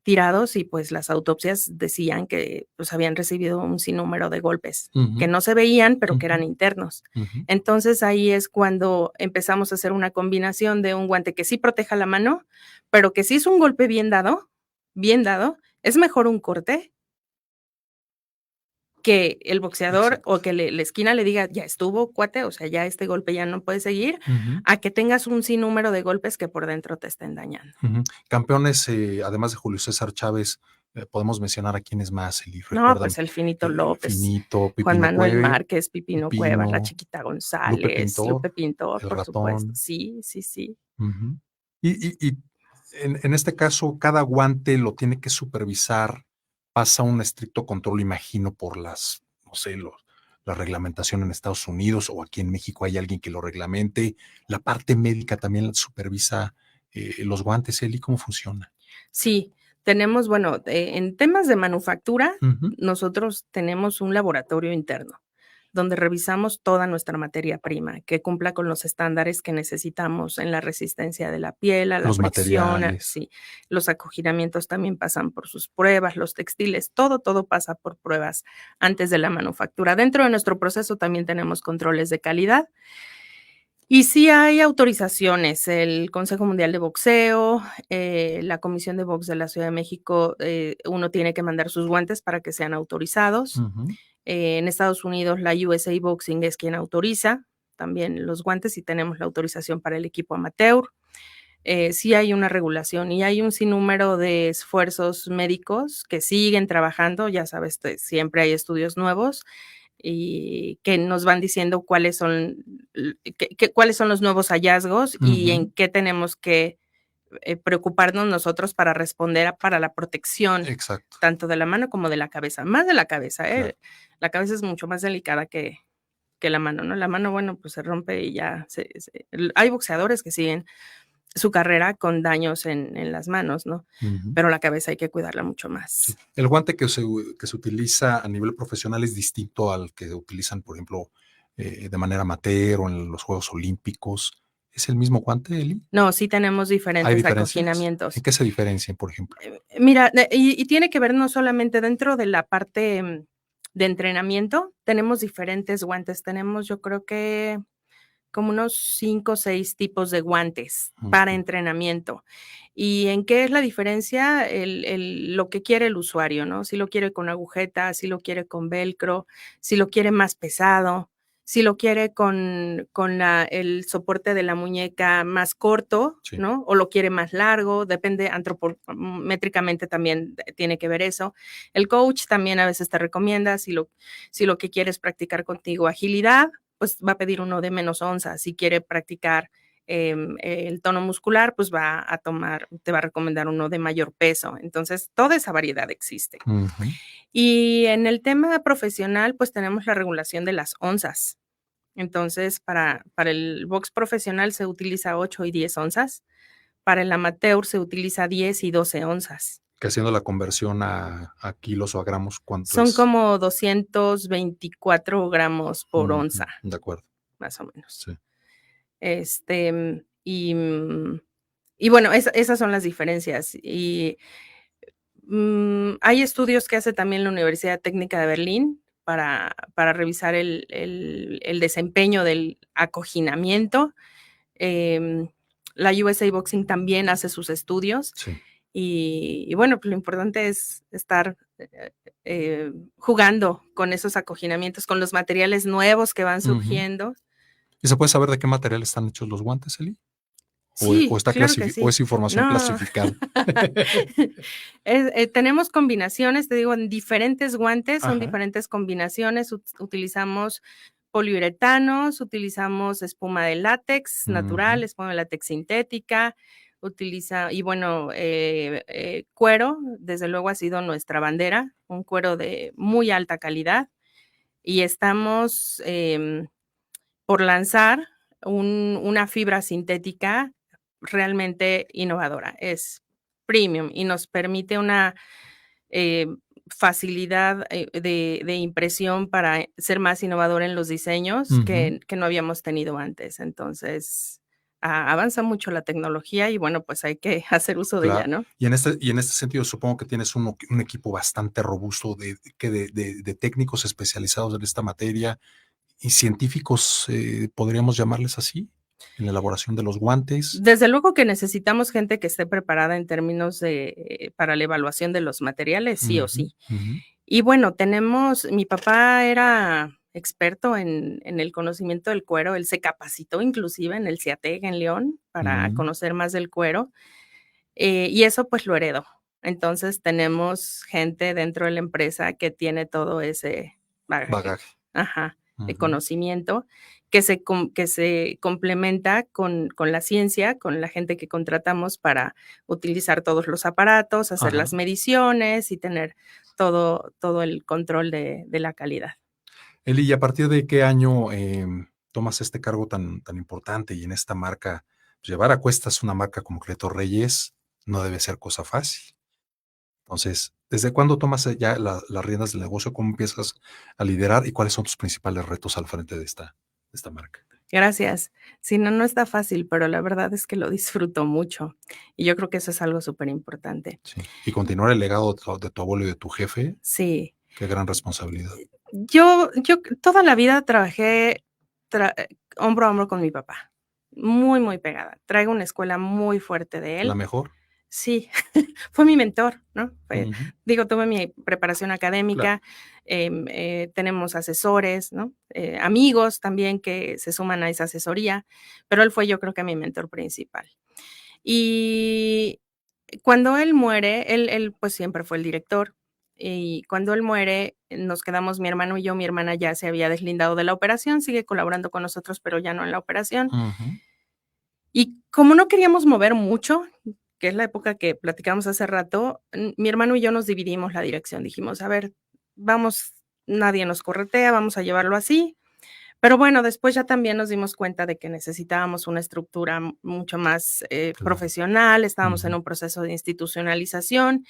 tirados y pues las autopsias decían que pues habían recibido un sinnúmero de golpes que no se veían, pero que eran internos. Entonces ahí es cuando empezamos a hacer una combinación de un guante que sí proteja la mano, pero que sí es un golpe bien dado, es mejor un corte que el boxeador. Exacto. O que la esquina le diga, ya estuvo, cuate, o sea, ya este golpe ya no puede seguir, a que tengas un sinnúmero de golpes que por dentro te estén dañando. Campeones, además de Julio César Chávez, podemos mencionar a quiénes más, Eli. No, pues el Finito López, Juan Manuel Márquez, Pipino Cuevas, la Chiquita González, Lupe Pintor, por supuesto. Sí. Y en este caso, cada guante lo tiene que supervisar, pasa un estricto control, imagino, por la reglamentación en Estados Unidos o aquí en México hay alguien que lo reglamente. La parte médica también supervisa los guantes, Eli, ¿cómo funciona? Sí, tenemos, bueno, en temas de manufactura, nosotros tenemos un laboratorio interno donde revisamos toda nuestra materia prima, que cumpla con los estándares que necesitamos en la resistencia de la piel, a la fricción, sí. Los acoginamientos también pasan por sus pruebas, los textiles, todo pasa por pruebas antes de la manufactura. Dentro de nuestro proceso también tenemos controles de calidad. Y sí hay autorizaciones, el Consejo Mundial de Boxeo, la Comisión de Box de la Ciudad de México, uno tiene que mandar sus guantes para que sean autorizados. En Estados Unidos, la USA Boxing es quien autoriza también los guantes y tenemos la autorización para el equipo amateur. sí hay una regulación y hay un sinnúmero de esfuerzos médicos que siguen trabajando, ya sabes, siempre hay estudios nuevos y que nos van diciendo cuáles son los nuevos hallazgos y en qué tenemos que preocuparnos nosotros para responder para la protección, Exacto. tanto de la mano como de la cabeza, más de la cabeza, Claro. La cabeza es mucho más delicada que la mano, ¿no? La mano, bueno, pues se rompe y ya hay boxeadores que siguen su carrera con daños en las manos, ¿no? Pero la cabeza hay que cuidarla mucho más. Sí. El guante que se utiliza a nivel profesional es distinto al que utilizan, por ejemplo, de manera amateur o en los Juegos Olímpicos. ¿Es el mismo guante, Eli? No, sí tenemos ¿Hay diferentes diferencias? acoginamientos. ¿En qué se diferencian, por ejemplo? Mira, y tiene que ver no solamente dentro de la parte de entrenamiento, tenemos diferentes guantes. Tenemos, yo creo que como unos 5 o 6 tipos de guantes para entrenamiento. ¿Y en qué es la diferencia? Lo que quiere el usuario, ¿no? Si lo quiere con agujeta, si lo quiere con velcro, si lo quiere más pesado, si lo quiere con el soporte de la muñeca más corto, Sí. ¿no? O lo quiere más largo, depende, antropométricamente también tiene que ver eso. El coach también a veces te recomienda, si lo que quiere es practicar contigo agilidad, pues va a pedir uno de menos onzas. Si quiere practicar el tono muscular, pues te va a recomendar uno de mayor peso. Entonces, toda esa variedad existe. Y en el tema profesional, pues tenemos la regulación de las onzas. Entonces, para el box profesional se utiliza 8 y 10 onzas. Para el amateur se utiliza 10 y 12 onzas. Que haciendo la conversión a kilos o a gramos, ¿cuánto Son es? como 224 gramos por onza. De acuerdo. Más o menos. Sí. Y bueno, esas son las diferencias. Y hay estudios que hace también la Universidad Técnica de Berlín para revisar el desempeño del acoginamiento. La USA Boxing también hace sus estudios. Sí. Y bueno, pues lo importante es estar jugando con esos acoginamientos, con los materiales nuevos que van surgiendo. ¿Y se puede saber de qué material están hechos los guantes, Eli? Sí, ¿O está claro que sí. ¿O es información clasificada? Tenemos combinaciones, te digo, en diferentes guantes, son Ajá. diferentes combinaciones. Utilizamos poliuretanos, utilizamos espuma de látex natural, espuma de látex sintética, y bueno, cuero, desde luego ha sido nuestra bandera, un cuero de muy alta calidad. Y estamos por lanzar una fibra sintética realmente innovadora, es premium y nos permite una facilidad de impresión para ser más innovador en los diseños que no habíamos tenido antes. Entonces, avanza mucho la tecnología y bueno, pues hay que hacer uso de ella, ¿no? Y en este sentido, supongo que tienes un equipo bastante robusto de técnicos especializados en esta materia y científicos, podríamos llamarles así, en la elaboración de los guantes. Desde luego que necesitamos gente que esté preparada en términos para la evaluación de los materiales, sí o sí. Y bueno, mi papá era experto en el conocimiento del cuero, él se capacitó inclusive en el CIATEC en León para conocer más del cuero, y eso pues lo heredó. Entonces tenemos gente dentro de la empresa que tiene todo ese bagaje. De conocimiento que se complementa con la ciencia, con la gente que contratamos para utilizar todos los aparatos, hacer las mediciones y tener todo el control de la calidad. Eli, ¿y a partir de qué año tomas este cargo tan importante y en esta marca? Pues llevar a cuestas una marca como Cleto Reyes no debe ser cosa fácil. Entonces, ¿desde cuándo tomas ya las riendas del negocio? ¿Cómo empiezas a liderar y cuáles son tus principales retos al frente de esta marca? Gracias. Sí, no está fácil, pero la verdad es que lo disfruto mucho y yo creo que eso es algo súper importante. Sí. Y continuar el legado de tu abuelo y de tu jefe. Sí. Qué gran responsabilidad. Yo toda la vida trabajé hombro a hombro con mi papá, muy, muy pegada. Traigo una escuela muy fuerte de él. ¿La mejor? Sí, fue mi mentor, ¿no? Tuve mi preparación académica, tenemos asesores, ¿no? Amigos también que se suman a esa asesoría, pero él fue yo creo que mi mentor principal. Y cuando él muere, él pues siempre fue el director. Y cuando él muere, nos quedamos mi hermano y yo. Mi hermana ya se había deslindado de la operación, sigue colaborando con nosotros, pero ya no en la operación. Y como no queríamos mover mucho, que es la época que platicamos hace rato, mi hermano y yo nos dividimos la dirección. Dijimos, a ver, vamos, nadie nos corretea, vamos a llevarlo así. Pero bueno, después ya también nos dimos cuenta de que necesitábamos una estructura mucho más profesional, estábamos en un proceso de institucionalización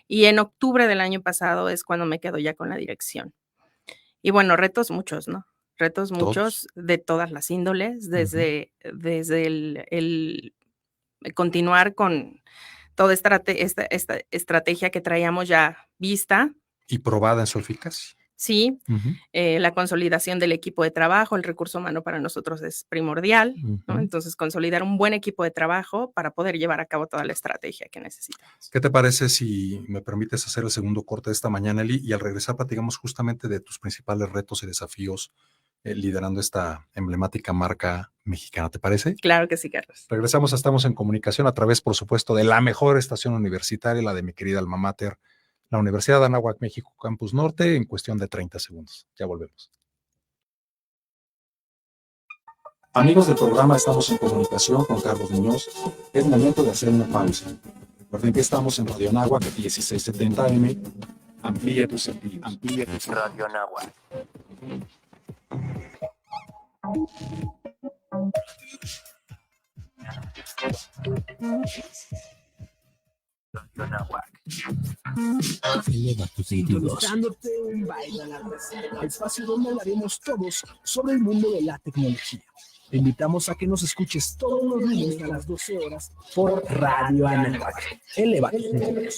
y en octubre del año pasado es cuando me quedo ya con la dirección. Y bueno, retos muchos, ¿no? Retos muchos de todas las índoles, desde el continuar con toda esta estrategia que traíamos ya vista. Y probada en su eficacia. Sí, la consolidación del equipo de trabajo, el recurso humano para nosotros es primordial, ¿no? Entonces, consolidar un buen equipo de trabajo para poder llevar a cabo toda la estrategia que necesitamos. ¿Qué te parece si me permites hacer el segundo corte de esta mañana, Eli? Y al regresar platicamos justamente de tus principales retos y desafíos liderando esta emblemática marca mexicana, ¿te parece? Claro que sí, Carlos. Regresamos, estamos en comunicación a través, por supuesto, de la mejor estación universitaria, la de mi querida alma mater, la Universidad de Anáhuac, México, Campus Norte, en cuestión de 30 segundos. Ya volvemos. Amigos del programa, estamos en comunicación con Carlos Muñoz. Es momento de hacer una pausa. Recuerden que estamos en Radio Anáhuac, 1670 AM. Amplía tus sentidos. Amplía tus sentidos. Radio Anáhuac. Radio Anáhuac. Eleva tus sentidos. Dándote un baile a la receta. Espacio donde hablaremos todos sobre el mundo de la tecnología. Te invitamos a que nos escuches todos los lunes a las 12 horas por Radio Anáhuac. Eleva tus sentidos.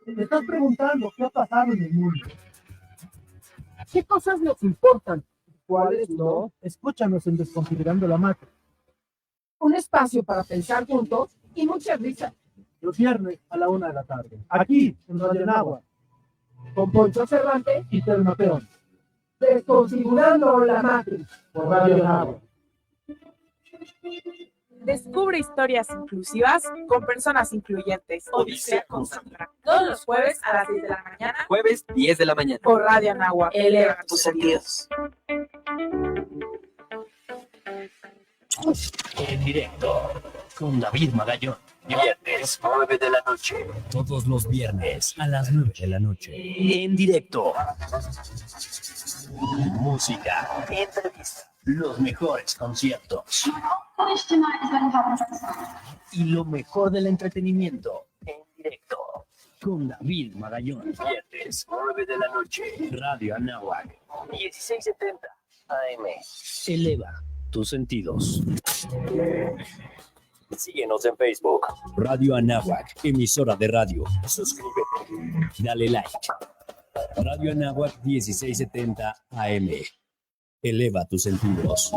Te estás preguntando qué ha pasado en el mundo. ¿Qué cosas nos importan? ¿Cuáles no? Escúchanos en Desconfigurando la Matrix. Un espacio para pensar juntos y mucha risa. Los viernes a la 1 de la tarde. Aquí, en Radio Anáhuac. Con Poncho Cervantes y Telma Peón. Desconfigurando la Matrix por Radio Anáhuac. Descubre historias inclusivas con personas incluyentes. Odisea con Sandra. Todos los jueves a las 10 de la mañana. Jueves 10 de la mañana. Por Radio Anáhuac. Eleva tus sentidos. En directo con David Magallón. Viernes 9 de la noche. Todos los viernes a las 9 de la noche. En directo. Música, entrevista, los mejores conciertos. Y lo mejor del entretenimiento. En directo con David Magallón. Viernes 9 de la noche. Radio Anáhuac. 1670 AM. Eleva tus sentidos. Síguenos en Facebook. Radio Anáhuac, emisora de radio. Suscríbete. Dale like. Radio Anáhuac 1670 AM. Eleva tus sentidos.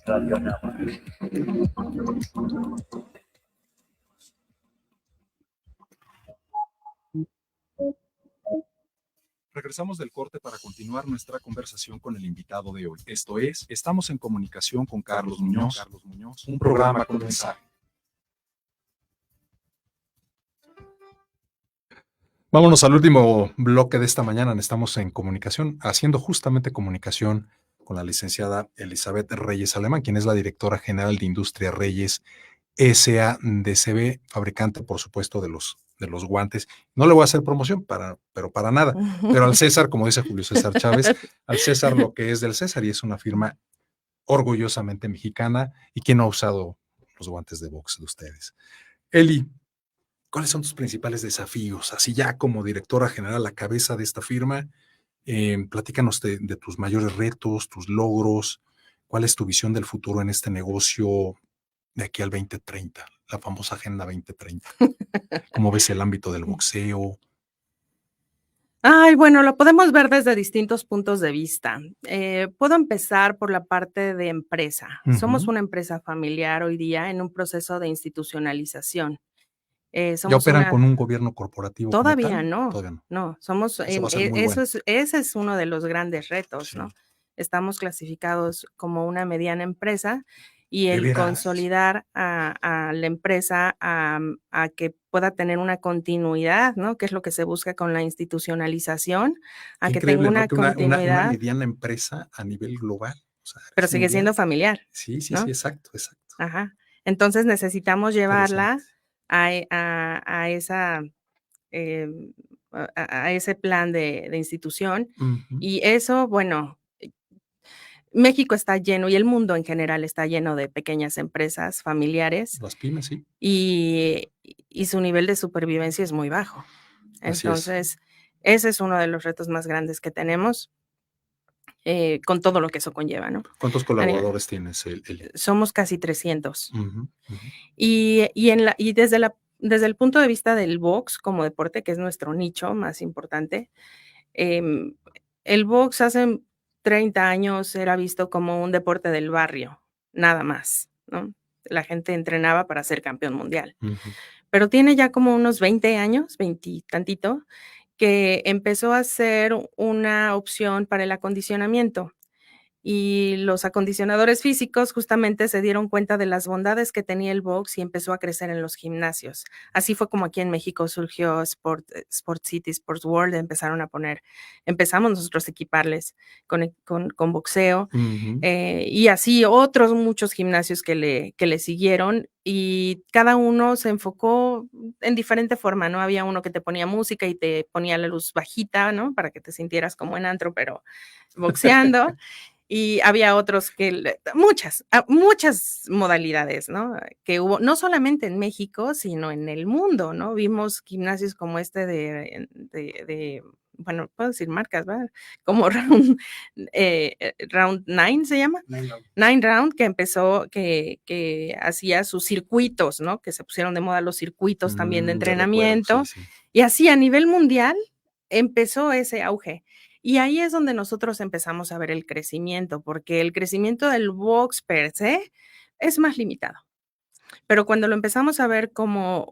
Radio Anáhuac. Regresamos del corte para continuar nuestra conversación con el invitado de hoy. Esto es, estamos en comunicación con Carlos Muñoz, un programa con mensaje. Vámonos al último bloque de esta mañana. Estamos en comunicación, haciendo justamente comunicación con la licenciada Elizabeth Reyes Alemán, quien es la directora general de Industria Reyes SADCB, fabricante, por supuesto, de los guantes. No le voy a hacer promoción, pero para nada. Pero al César, como dice Julio César Chávez, al César lo que es del César, y es una firma orgullosamente mexicana. ¿Y quién no ha usado los guantes de box de ustedes? Eli, ¿cuáles son tus principales desafíos? Así ya como directora general a la cabeza de esta firma, platícanos de tus mayores retos, tus logros. ¿Cuál es tu visión del futuro en este negocio de aquí al 2030? La famosa Agenda 2030. ¿Cómo ves el ámbito del boxeo? Ay, bueno, lo podemos ver desde distintos puntos de vista. Puedo empezar por la parte de empresa. Somos una empresa familiar hoy día en un proceso de institucionalización. ¿Ya operan con un gobierno corporativo? Todavía no. Todavía no. No, somos, ese es uno de los grandes retos, sí. ¿No? Estamos clasificados como una mediana empresa y el consolidar a la empresa a que pueda tener una continuidad, ¿no? Que es lo que se busca con la institucionalización, a que tenga una continuidad. Una mediana empresa a nivel global. O sea, pero sigue siendo familiar. Sí, ¿no? sí, exacto. Ajá. Entonces necesitamos llevarla a esa... a ese plan de institución. Y eso, bueno, México está lleno y el mundo en general está lleno de pequeñas empresas familiares. Las pymes, sí. Y su nivel de supervivencia es muy bajo. Entonces, ese es uno de los retos más grandes que tenemos, con todo lo que eso conlleva, ¿no? ¿Cuántos colaboradores tienes? Somos casi 300. Y desde el punto de vista del box como deporte, que es nuestro nicho más importante, el box hace 30 años era visto como un deporte del barrio, nada más, ¿no? La gente entrenaba para ser campeón mundial. Pero tiene ya como unos 20 años, 20 y tantito, que empezó a ser una opción para el acondicionamiento. Y los acondicionadores físicos justamente se dieron cuenta de las bondades que tenía el box y empezó a crecer en los gimnasios. Así fue como aquí en México surgió Sport City, Sports World, empezamos nosotros a equiparles con boxeo, y así otros muchos gimnasios que le siguieron, y cada uno se enfocó en diferente forma, ¿no? Había uno que te ponía música y te ponía la luz bajita, ¿no? Para que te sintieras como en antro, pero boxeando. Y había otros muchas modalidades, ¿no? Que hubo, no solamente en México, sino en el mundo, ¿no? Vimos gimnasios como bueno, puedo decir marcas, ¿verdad? Como Round 9 se llama. Nine Round, que empezó, que hacía sus circuitos, ¿no? Que se pusieron de moda los circuitos también de entrenamiento. Sí. Y así a nivel mundial empezó ese auge. Y ahí es donde nosotros empezamos a ver el crecimiento, porque el crecimiento del box per se es más limitado. Pero cuando lo empezamos a ver como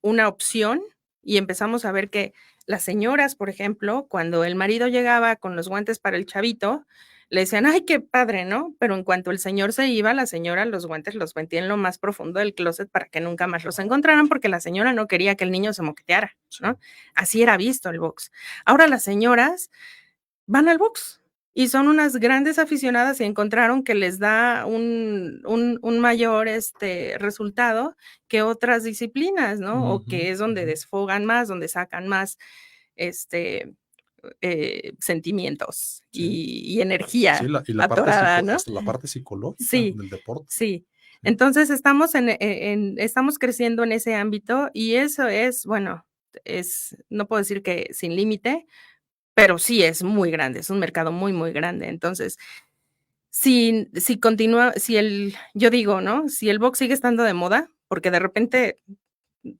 una opción y empezamos a ver que las señoras, por ejemplo, cuando el marido llegaba con los guantes para el chavito, le decían, ay, qué padre, ¿no? Pero en cuanto el señor se iba, la señora los guantes los metía en lo más profundo del closet para que nunca más los encontraran, porque la señora no quería que el niño se moqueteara, ¿no? Así era visto el box. Ahora las señoras van al box y son unas grandes aficionadas y encontraron que les da un mayor resultado que otras disciplinas, ¿no? O que es donde desfogan más, donde sacan más sentimientos y energía. Sí, la atorada, ¿no? La parte psicológica del deporte. Sí. Entonces estamos estamos creciendo en ese ámbito y eso es, bueno, no puedo decir que sin límite, pero sí es muy grande, es un mercado muy, muy grande. Entonces, yo digo, ¿no? Si el box sigue estando de moda, porque de repente,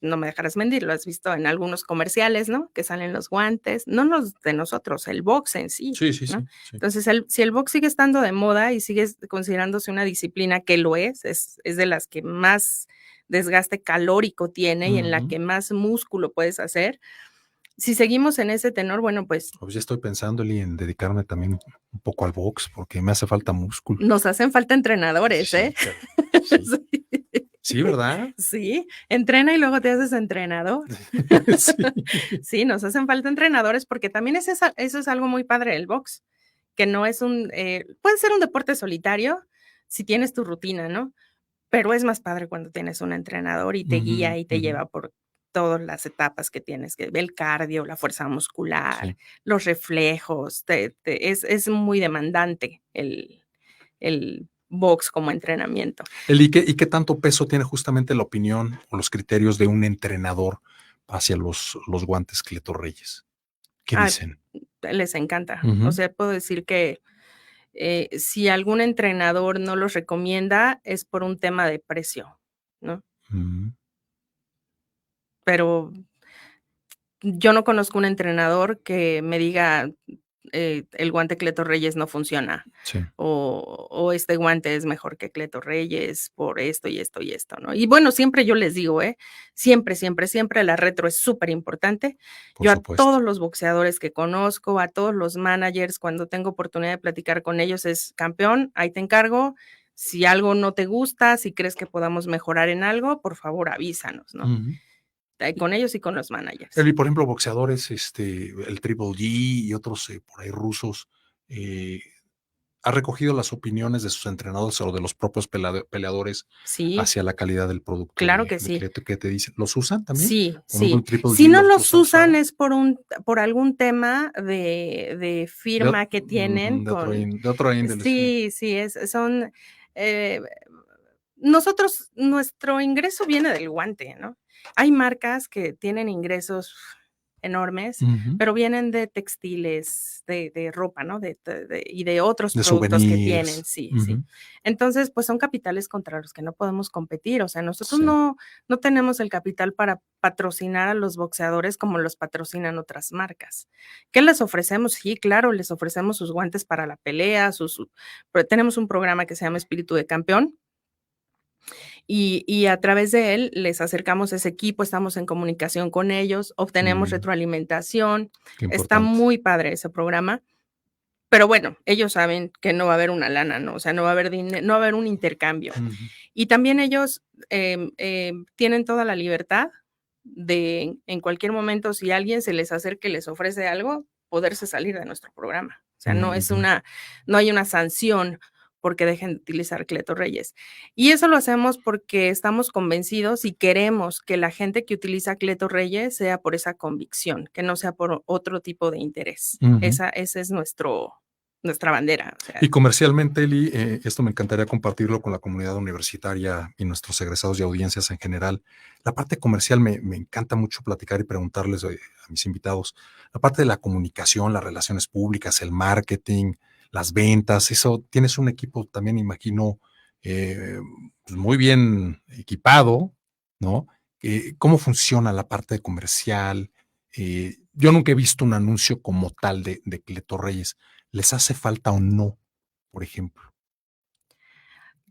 no me dejarás mentir, lo has visto en algunos comerciales, ¿no? Que salen los guantes, no los de nosotros, el box en sí. Sí. Entonces, si el box sigue estando de moda y sigue considerándose una disciplina que lo es de las que más desgaste calórico tiene y en la que más músculo puedes hacer. Si seguimos en ese tenor, bueno, pues... Pues ya estoy pensando, Eli, en dedicarme también un poco al box, porque me hace falta músculo. Nos hacen falta entrenadores, ¿eh? Sí. Sí, ¿verdad? Sí, entrena y luego te haces entrenador. Sí, nos hacen falta entrenadores porque también eso es algo muy padre del box, que no es puede ser un deporte solitario si tienes tu rutina, ¿no? Pero es más padre cuando tienes un entrenador y te guía y te lleva por todas las etapas que tienes, que el cardio, la fuerza muscular, los reflejos, es muy demandante el box como entrenamiento. ¿Y qué tanto peso tiene justamente la opinión o los criterios de un entrenador hacia los guantes Cleto Reyes? ¿Qué dicen? Les encanta. O sea, puedo decir que si algún entrenador no los recomienda es por un tema de precio, ¿no? Pero yo no conozco un entrenador que me diga el guante Cleto Reyes no funciona, o este guante es mejor que Cleto Reyes por esto y esto y esto, ¿no? Y bueno, siempre yo les digo, siempre la retro es súper importante. Yo a todos los boxeadores que conozco, a todos los managers, cuando tengo oportunidad de platicar con ellos, es campeón, ahí te encargo. Si algo no te gusta, si crees que podamos mejorar en algo, por favor avísanos, ¿no? Con ellos y con los managers. Y por ejemplo, boxeadores, el Triple G y otros por ahí rusos, ¿ha recogido las opiniones de sus entrenadores o de los propios peleadores hacia la calidad del producto? Claro que sí. ¿Qué te dicen? ¿Los usan también? Sí. Si no los usan es por algún tema de firma que tienen. De otro índole. Sí, son... nosotros, nuestro ingreso viene del guante, ¿no? Hay marcas que tienen ingresos enormes, pero vienen de textiles, de ropa, ¿no? Y de otros productos que tienen, sí. Entonces, pues son capitales contra los que no podemos competir. O sea, nosotros no tenemos el capital para patrocinar a los boxeadores como los patrocinan otras marcas. ¿Qué les ofrecemos? Sí, claro, les ofrecemos sus guantes para la pelea, pero tenemos un programa que se llama Espíritu de Campeón. Y a través de él les acercamos ese equipo, estamos en comunicación con ellos, obtenemos retroalimentación. Está muy padre ese programa, pero bueno, ellos saben que no va a haber una lana, ¿no? O sea, no va a haber dinero, no va a haber un intercambio. Y también ellos tienen toda la libertad de, en cualquier momento, si alguien se les acerca y les ofrece algo, poderse salir de nuestro programa. O sea, no hay una sanción porque dejen de utilizar Cleto Reyes. Y eso lo hacemos porque estamos convencidos y queremos que la gente que utiliza Cleto Reyes sea por esa convicción, que no sea por otro tipo de interés. Esa es nuestra bandera. O sea. Y comercialmente, Eli, esto me encantaría compartirlo con la comunidad universitaria y nuestros egresados y audiencias en general. La parte comercial me encanta mucho platicar y preguntarles a mis invitados. La parte de la comunicación, las relaciones públicas, el marketing, las ventas, eso, tienes un equipo también, imagino, muy bien equipado, ¿no? ¿Cómo funciona la parte comercial? Yo nunca he visto un anuncio como tal de Cleto Reyes. ¿Les hace falta o no, por ejemplo?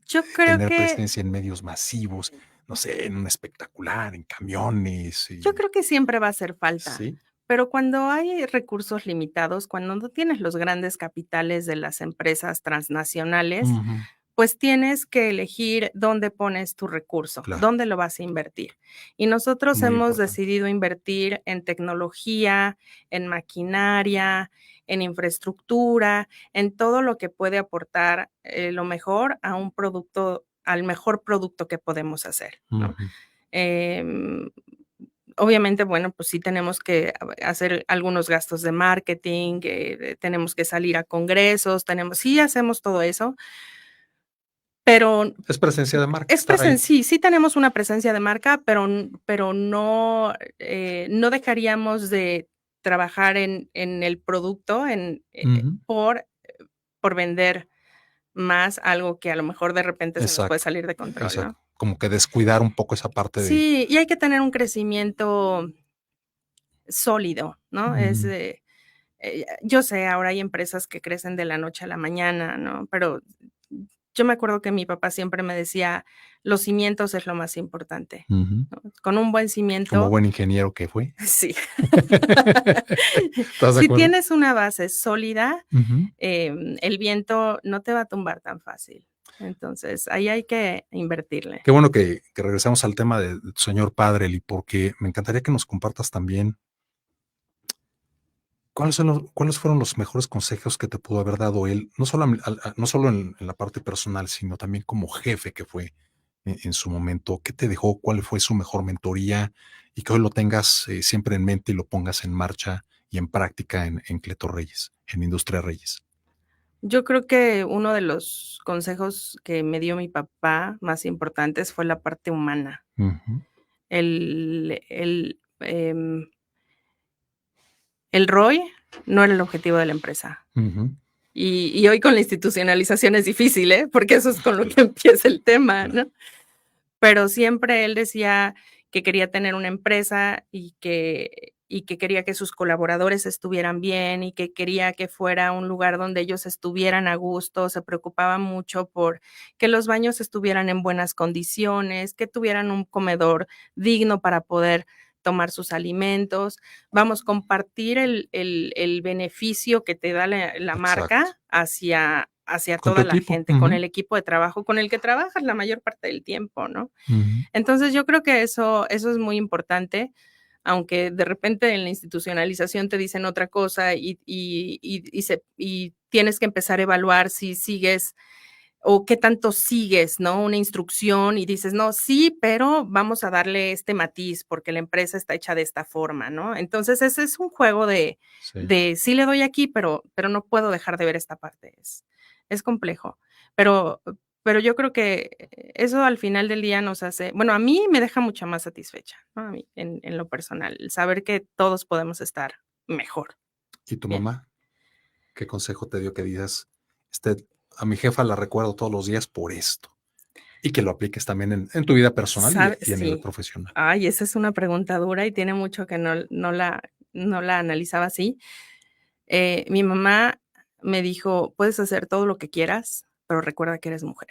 Yo creo tener que... presencia en medios masivos, no sé, en un espectacular, en camiones. Yo creo que siempre va a hacer falta. Sí. Pero cuando hay recursos limitados, cuando no tienes los grandes capitales de las empresas transnacionales, pues tienes que elegir dónde pones tu recurso, dónde lo vas a invertir. Y nosotros hemos decidido invertir en tecnología, en maquinaria, en infraestructura, en todo lo que puede aportar lo mejor a un producto, al mejor producto que podemos hacer, ¿no? Obviamente, bueno, pues sí tenemos que hacer algunos gastos de marketing, tenemos que salir a congresos, sí hacemos todo eso, pero... Es presencia de marca. Sí tenemos una presencia de marca, pero no dejaríamos de trabajar en el producto por vender más algo que a lo mejor de repente se nos puede salir de control, ¿no? Como que descuidar un poco esa parte de... Sí, y hay que tener un crecimiento sólido, ¿no? Yo sé, ahora hay empresas que crecen de la noche a la mañana, ¿no? Pero yo me acuerdo que mi papá siempre me decía, los cimientos es lo más importante, ¿no? Con un buen cimiento... Como buen ingeniero que fue. Sí. Si tienes una base sólida, el viento no te va a tumbar tan fácil. Entonces, ahí hay que invertirle. Qué bueno que regresamos al tema de tu señor padre, Eli, porque me encantaría que nos compartas también cuáles fueron los mejores consejos que te pudo haber dado él, no solo en la parte personal, sino también como jefe que fue en su momento. ¿Qué te dejó? ¿Cuál fue su mejor mentoría? Y que hoy lo tengas siempre en mente y lo pongas en marcha y en práctica en Cleto Reyes, en Industria Reyes. Yo creo que uno de los consejos que me dio mi papá más importantes fue la parte humana. El ROI no era el objetivo de la empresa. Y hoy con la institucionalización es difícil, porque eso es con lo que empieza el tema, ¿no? Pero siempre él decía que quería tener una empresa y que quería que sus colaboradores estuvieran bien y que quería que fuera un lugar donde ellos estuvieran a gusto. Se preocupaba mucho por que los baños estuvieran en buenas condiciones, que tuvieran un comedor digno para poder tomar sus alimentos. Vamos, compartir el beneficio que te da la marca hacia hacia ¿Con toda tu la equipo? gente, con el equipo de trabajo, con el que trabajas la mayor parte del tiempo, ¿no? Entonces yo creo que eso es muy importante, aunque de repente en la institucionalización te dicen otra cosa y tienes que empezar a evaluar si sigues o qué tanto sigues, ¿no? Una instrucción y dices, no, sí, pero vamos a darle este matiz porque la empresa está hecha de esta forma, ¿no? Entonces ese es un juego de sí le doy aquí, pero no puedo dejar de ver esta parte. Es complejo, pero yo creo que eso al final del día nos hace, bueno, a mí me deja mucha más satisfecha, ¿no? A mí, en lo personal, el saber que todos podemos estar mejor. ¿Y tu Bien. mamá? ¿Qué consejo te dio que digas, a mi jefa la recuerdo todos los días por esto? Y que lo apliques también en tu vida personal y a nivel Sí. profesional. Ay, esa es una pregunta dura y tiene mucho que no la analizaba así. Mi mamá me dijo, puedes hacer todo lo que quieras, pero recuerda que eres mujer.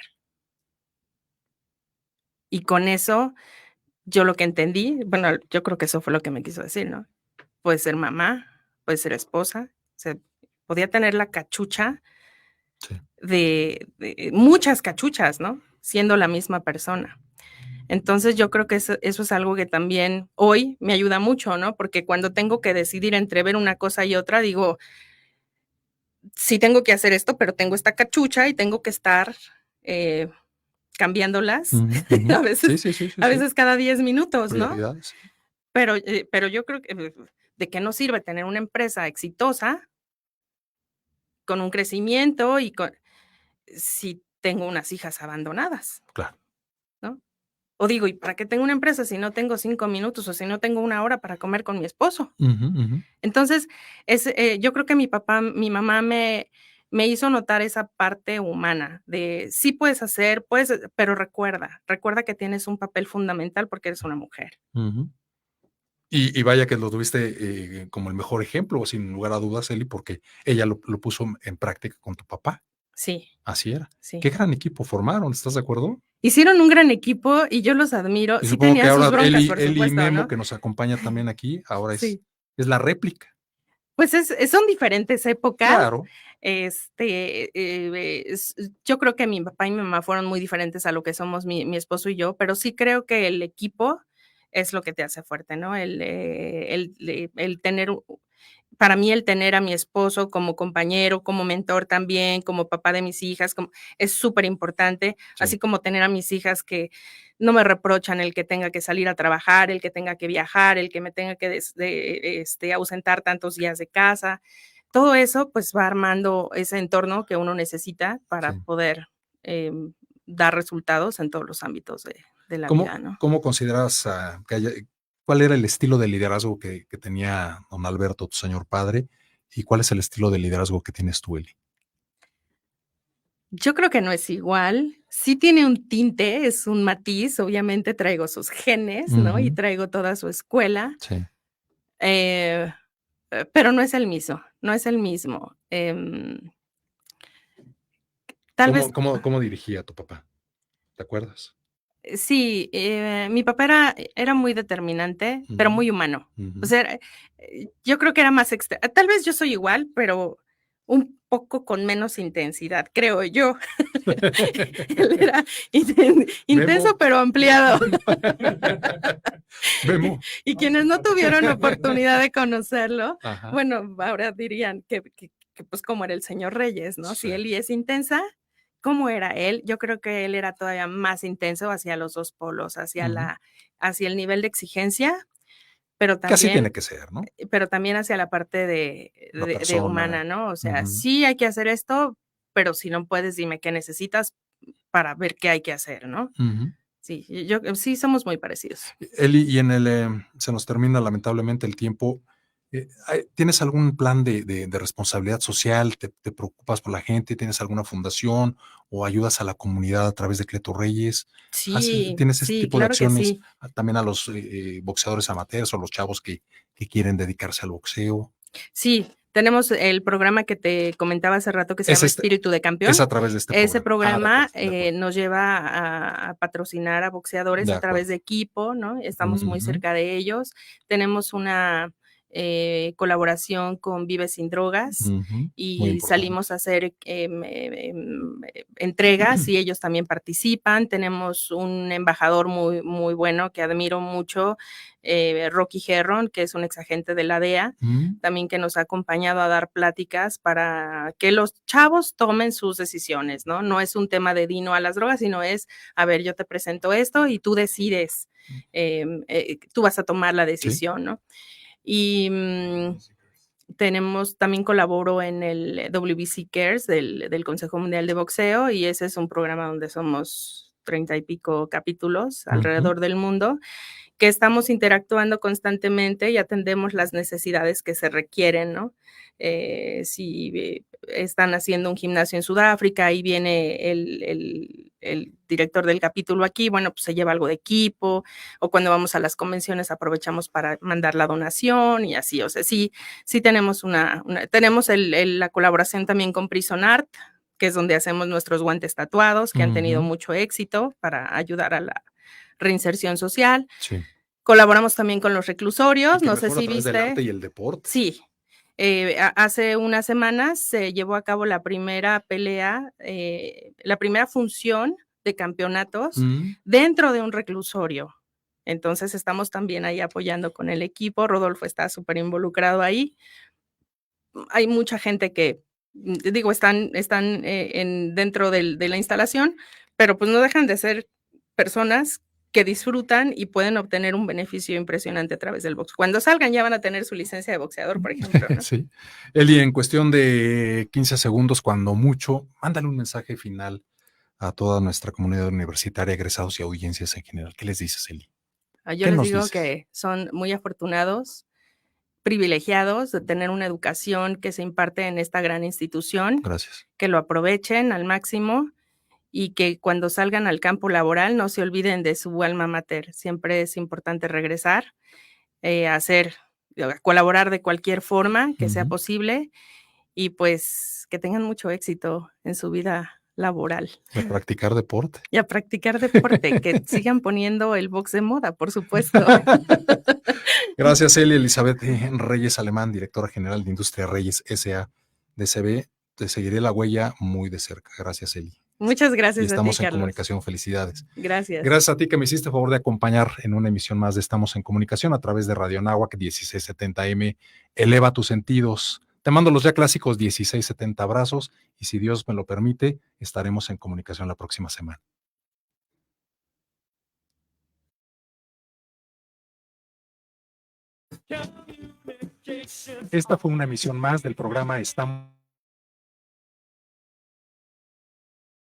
Y con eso, yo lo que entendí, bueno, yo creo que eso fue lo que me quiso decir, ¿no? Puedes ser mamá, puedes ser esposa, podía tener la cachucha de muchas cachuchas, ¿no? Siendo la misma persona. Entonces yo creo que eso es algo que también hoy me ayuda mucho, ¿no? Porque cuando tengo que decidir entre ver una cosa y otra, digo, sí tengo que hacer esto, pero tengo esta cachucha y tengo que estar cambiándolas a veces cada 10 minutos, ¿no? Pero yo creo que de qué nos sirve tener una empresa exitosa con un crecimiento y si tengo unas hijas abandonadas. Claro. ¿No? O digo, ¿y para qué tengo una empresa si no tengo 5 minutos o si no tengo 1 hora para comer con mi esposo? Entonces, yo creo que mi mamá me hizo notar esa parte humana de sí puedes hacer, pero recuerda que tienes un papel fundamental porque eres una mujer. Y vaya que lo tuviste como el mejor ejemplo, sin lugar a dudas, Eli, porque ella lo puso en práctica con tu papá. Sí. Así era. Sí. Qué gran equipo formaron, ¿estás de acuerdo? Hicieron un gran equipo y yo los admiro. Y sí supongo que tenían sus ahora broncas, por Eli supuesto, Memo, ¿no? que nos acompaña también aquí, ahora Sí. es la réplica. Pues son diferentes épocas. Claro. Yo creo que mi papá y mi mamá fueron muy diferentes a lo que somos mi esposo y yo, pero sí creo que el equipo es lo que te hace fuerte, ¿no? El tener, para mí el tener a mi esposo como compañero, como mentor también, como papá de mis hijas, es súper importante, así como tener a mis hijas que no me reprochan el que tenga que salir a trabajar, el que tenga que viajar, el que me tenga que ausentar tantos días de casa. Todo eso pues va armando ese entorno que uno necesita para poder dar resultados en todos los ámbitos de la vida, ¿no? ¿Cómo consideras cuál era el estilo de liderazgo que tenía don Alberto, tu señor padre, y cuál es el estilo de liderazgo que tienes tú, Eli? Yo creo que no es igual. Sí tiene un tinte, es un matiz. Obviamente traigo sus genes, ¿no? Y traigo toda su escuela. Sí. Pero no es el mismo, no es el mismo. Tal vez. ¿Cómo dirigía a tu papá? ¿Te acuerdas? Sí, mi papá era muy determinante, pero muy humano. O sea, yo creo que era más tal vez yo soy igual, pero un poco con menos intensidad, creo yo. Él era intenso, pero ampliado. Memo. Y quienes no tuvieron oportunidad de conocerlo, Ajá. bueno, ahora dirían que pues como era el señor Reyes, ¿no? Sí. Si Eli es intensa, ¿cómo era él? Yo creo que él era todavía más intenso hacia los dos polos, hacia el nivel de exigencia, pero también. Que así tiene que ser, ¿no? Pero también hacia la parte de humana, ¿no? O sea, sí hay que hacer esto, pero si no puedes, dime qué necesitas para ver qué hay que hacer, ¿no? Sí, sí somos muy parecidos. Eli, y se nos termina lamentablemente el tiempo. ¿Tienes algún plan de responsabilidad social? ¿Te preocupas por la gente? ¿Tienes alguna fundación o ayudas a la comunidad a través de Cleto Reyes? Sí, ¿Tienes ese tipo de acciones sí. También a los boxeadores amateurs o los chavos que quieren dedicarse al boxeo? Sí, tenemos el programa que te comentaba hace rato que se llama Espíritu de Campeón. Es a través de Ese programa nos lleva a patrocinar a boxeadores a través de equipo, ¿no? Estamos muy cerca de ellos. Tenemos una colaboración con Vive Sin Drogas y salimos a hacer entregas y ellos también participan. Tenemos un embajador muy, muy bueno que admiro mucho, Rocky Herron, que es un exagente de la DEA, también que nos ha acompañado a dar pláticas para que los chavos tomen sus decisiones, ¿no? No es un tema de di no a las drogas, sino es, a ver, yo te presento esto y tú decides, tú vas a tomar la decisión, ¿no? Y también colaboro en el WBC Cares del Consejo Mundial de Boxeo y ese es un programa donde somos 30 y pico capítulos alrededor del mundo, que estamos interactuando constantemente y atendemos las necesidades que se requieren, ¿no? Si están haciendo un gimnasio en Sudáfrica y viene el director del capítulo aquí, bueno, pues se lleva algo de equipo, o cuando vamos a las convenciones aprovechamos para mandar la donación y así, o sea, sí tenemos tenemos la colaboración también con Prison Art, que es donde hacemos nuestros guantes tatuados, que han tenido mucho éxito para ayudar a la reinserción social. Sí. Colaboramos también con los reclusorios, no sé si viste. Del arte y el deporte. Sí. Hace unas semanas se llevó a cabo la primera pelea, la primera función de campeonatos dentro de un reclusorio. Entonces estamos también ahí apoyando con el equipo. Rodolfo está súper involucrado ahí. Hay mucha gente que, digo, están dentro de la instalación, pero pues no dejan de ser personas que disfrutan y pueden obtener un beneficio impresionante a través del box. Cuando salgan ya van a tener su licencia de boxeador, por ejemplo, ¿no? Sí. Eli, en cuestión de 15 segundos, cuando mucho, mándale un mensaje final a toda nuestra comunidad universitaria, egresados y audiencias en general. ¿Qué les dices, Eli? Yo les digo que son muy afortunados, privilegiados de tener una educación que se imparte en esta gran institución. Gracias. Que lo aprovechen al máximo y que cuando salgan al campo laboral no se olviden de su alma mater. Siempre es importante regresar, colaborar de cualquier forma que sea posible y pues que tengan mucho éxito en su vida laboral. Y a practicar deporte. Y a practicar deporte, que sigan poniendo el box de moda, por supuesto. Gracias, Eli. Elizabeth Reyes Alemán, directora general de Industria Reyes S.A. DCB. Te seguiré la huella muy de cerca. Gracias, Eli. Muchas gracias. Y estamos a ti, en Carlos. comunicación. Felicidades. Gracias. Gracias a ti que me hiciste favor de acompañar en una emisión más de Estamos en Comunicación a través de Radio Anáhuac 1670M. Eleva tus sentidos. Te mando los ya clásicos 1670 abrazos y si Dios me lo permite, estaremos en comunicación la próxima semana. Esta fue una emisión más del programa Estamos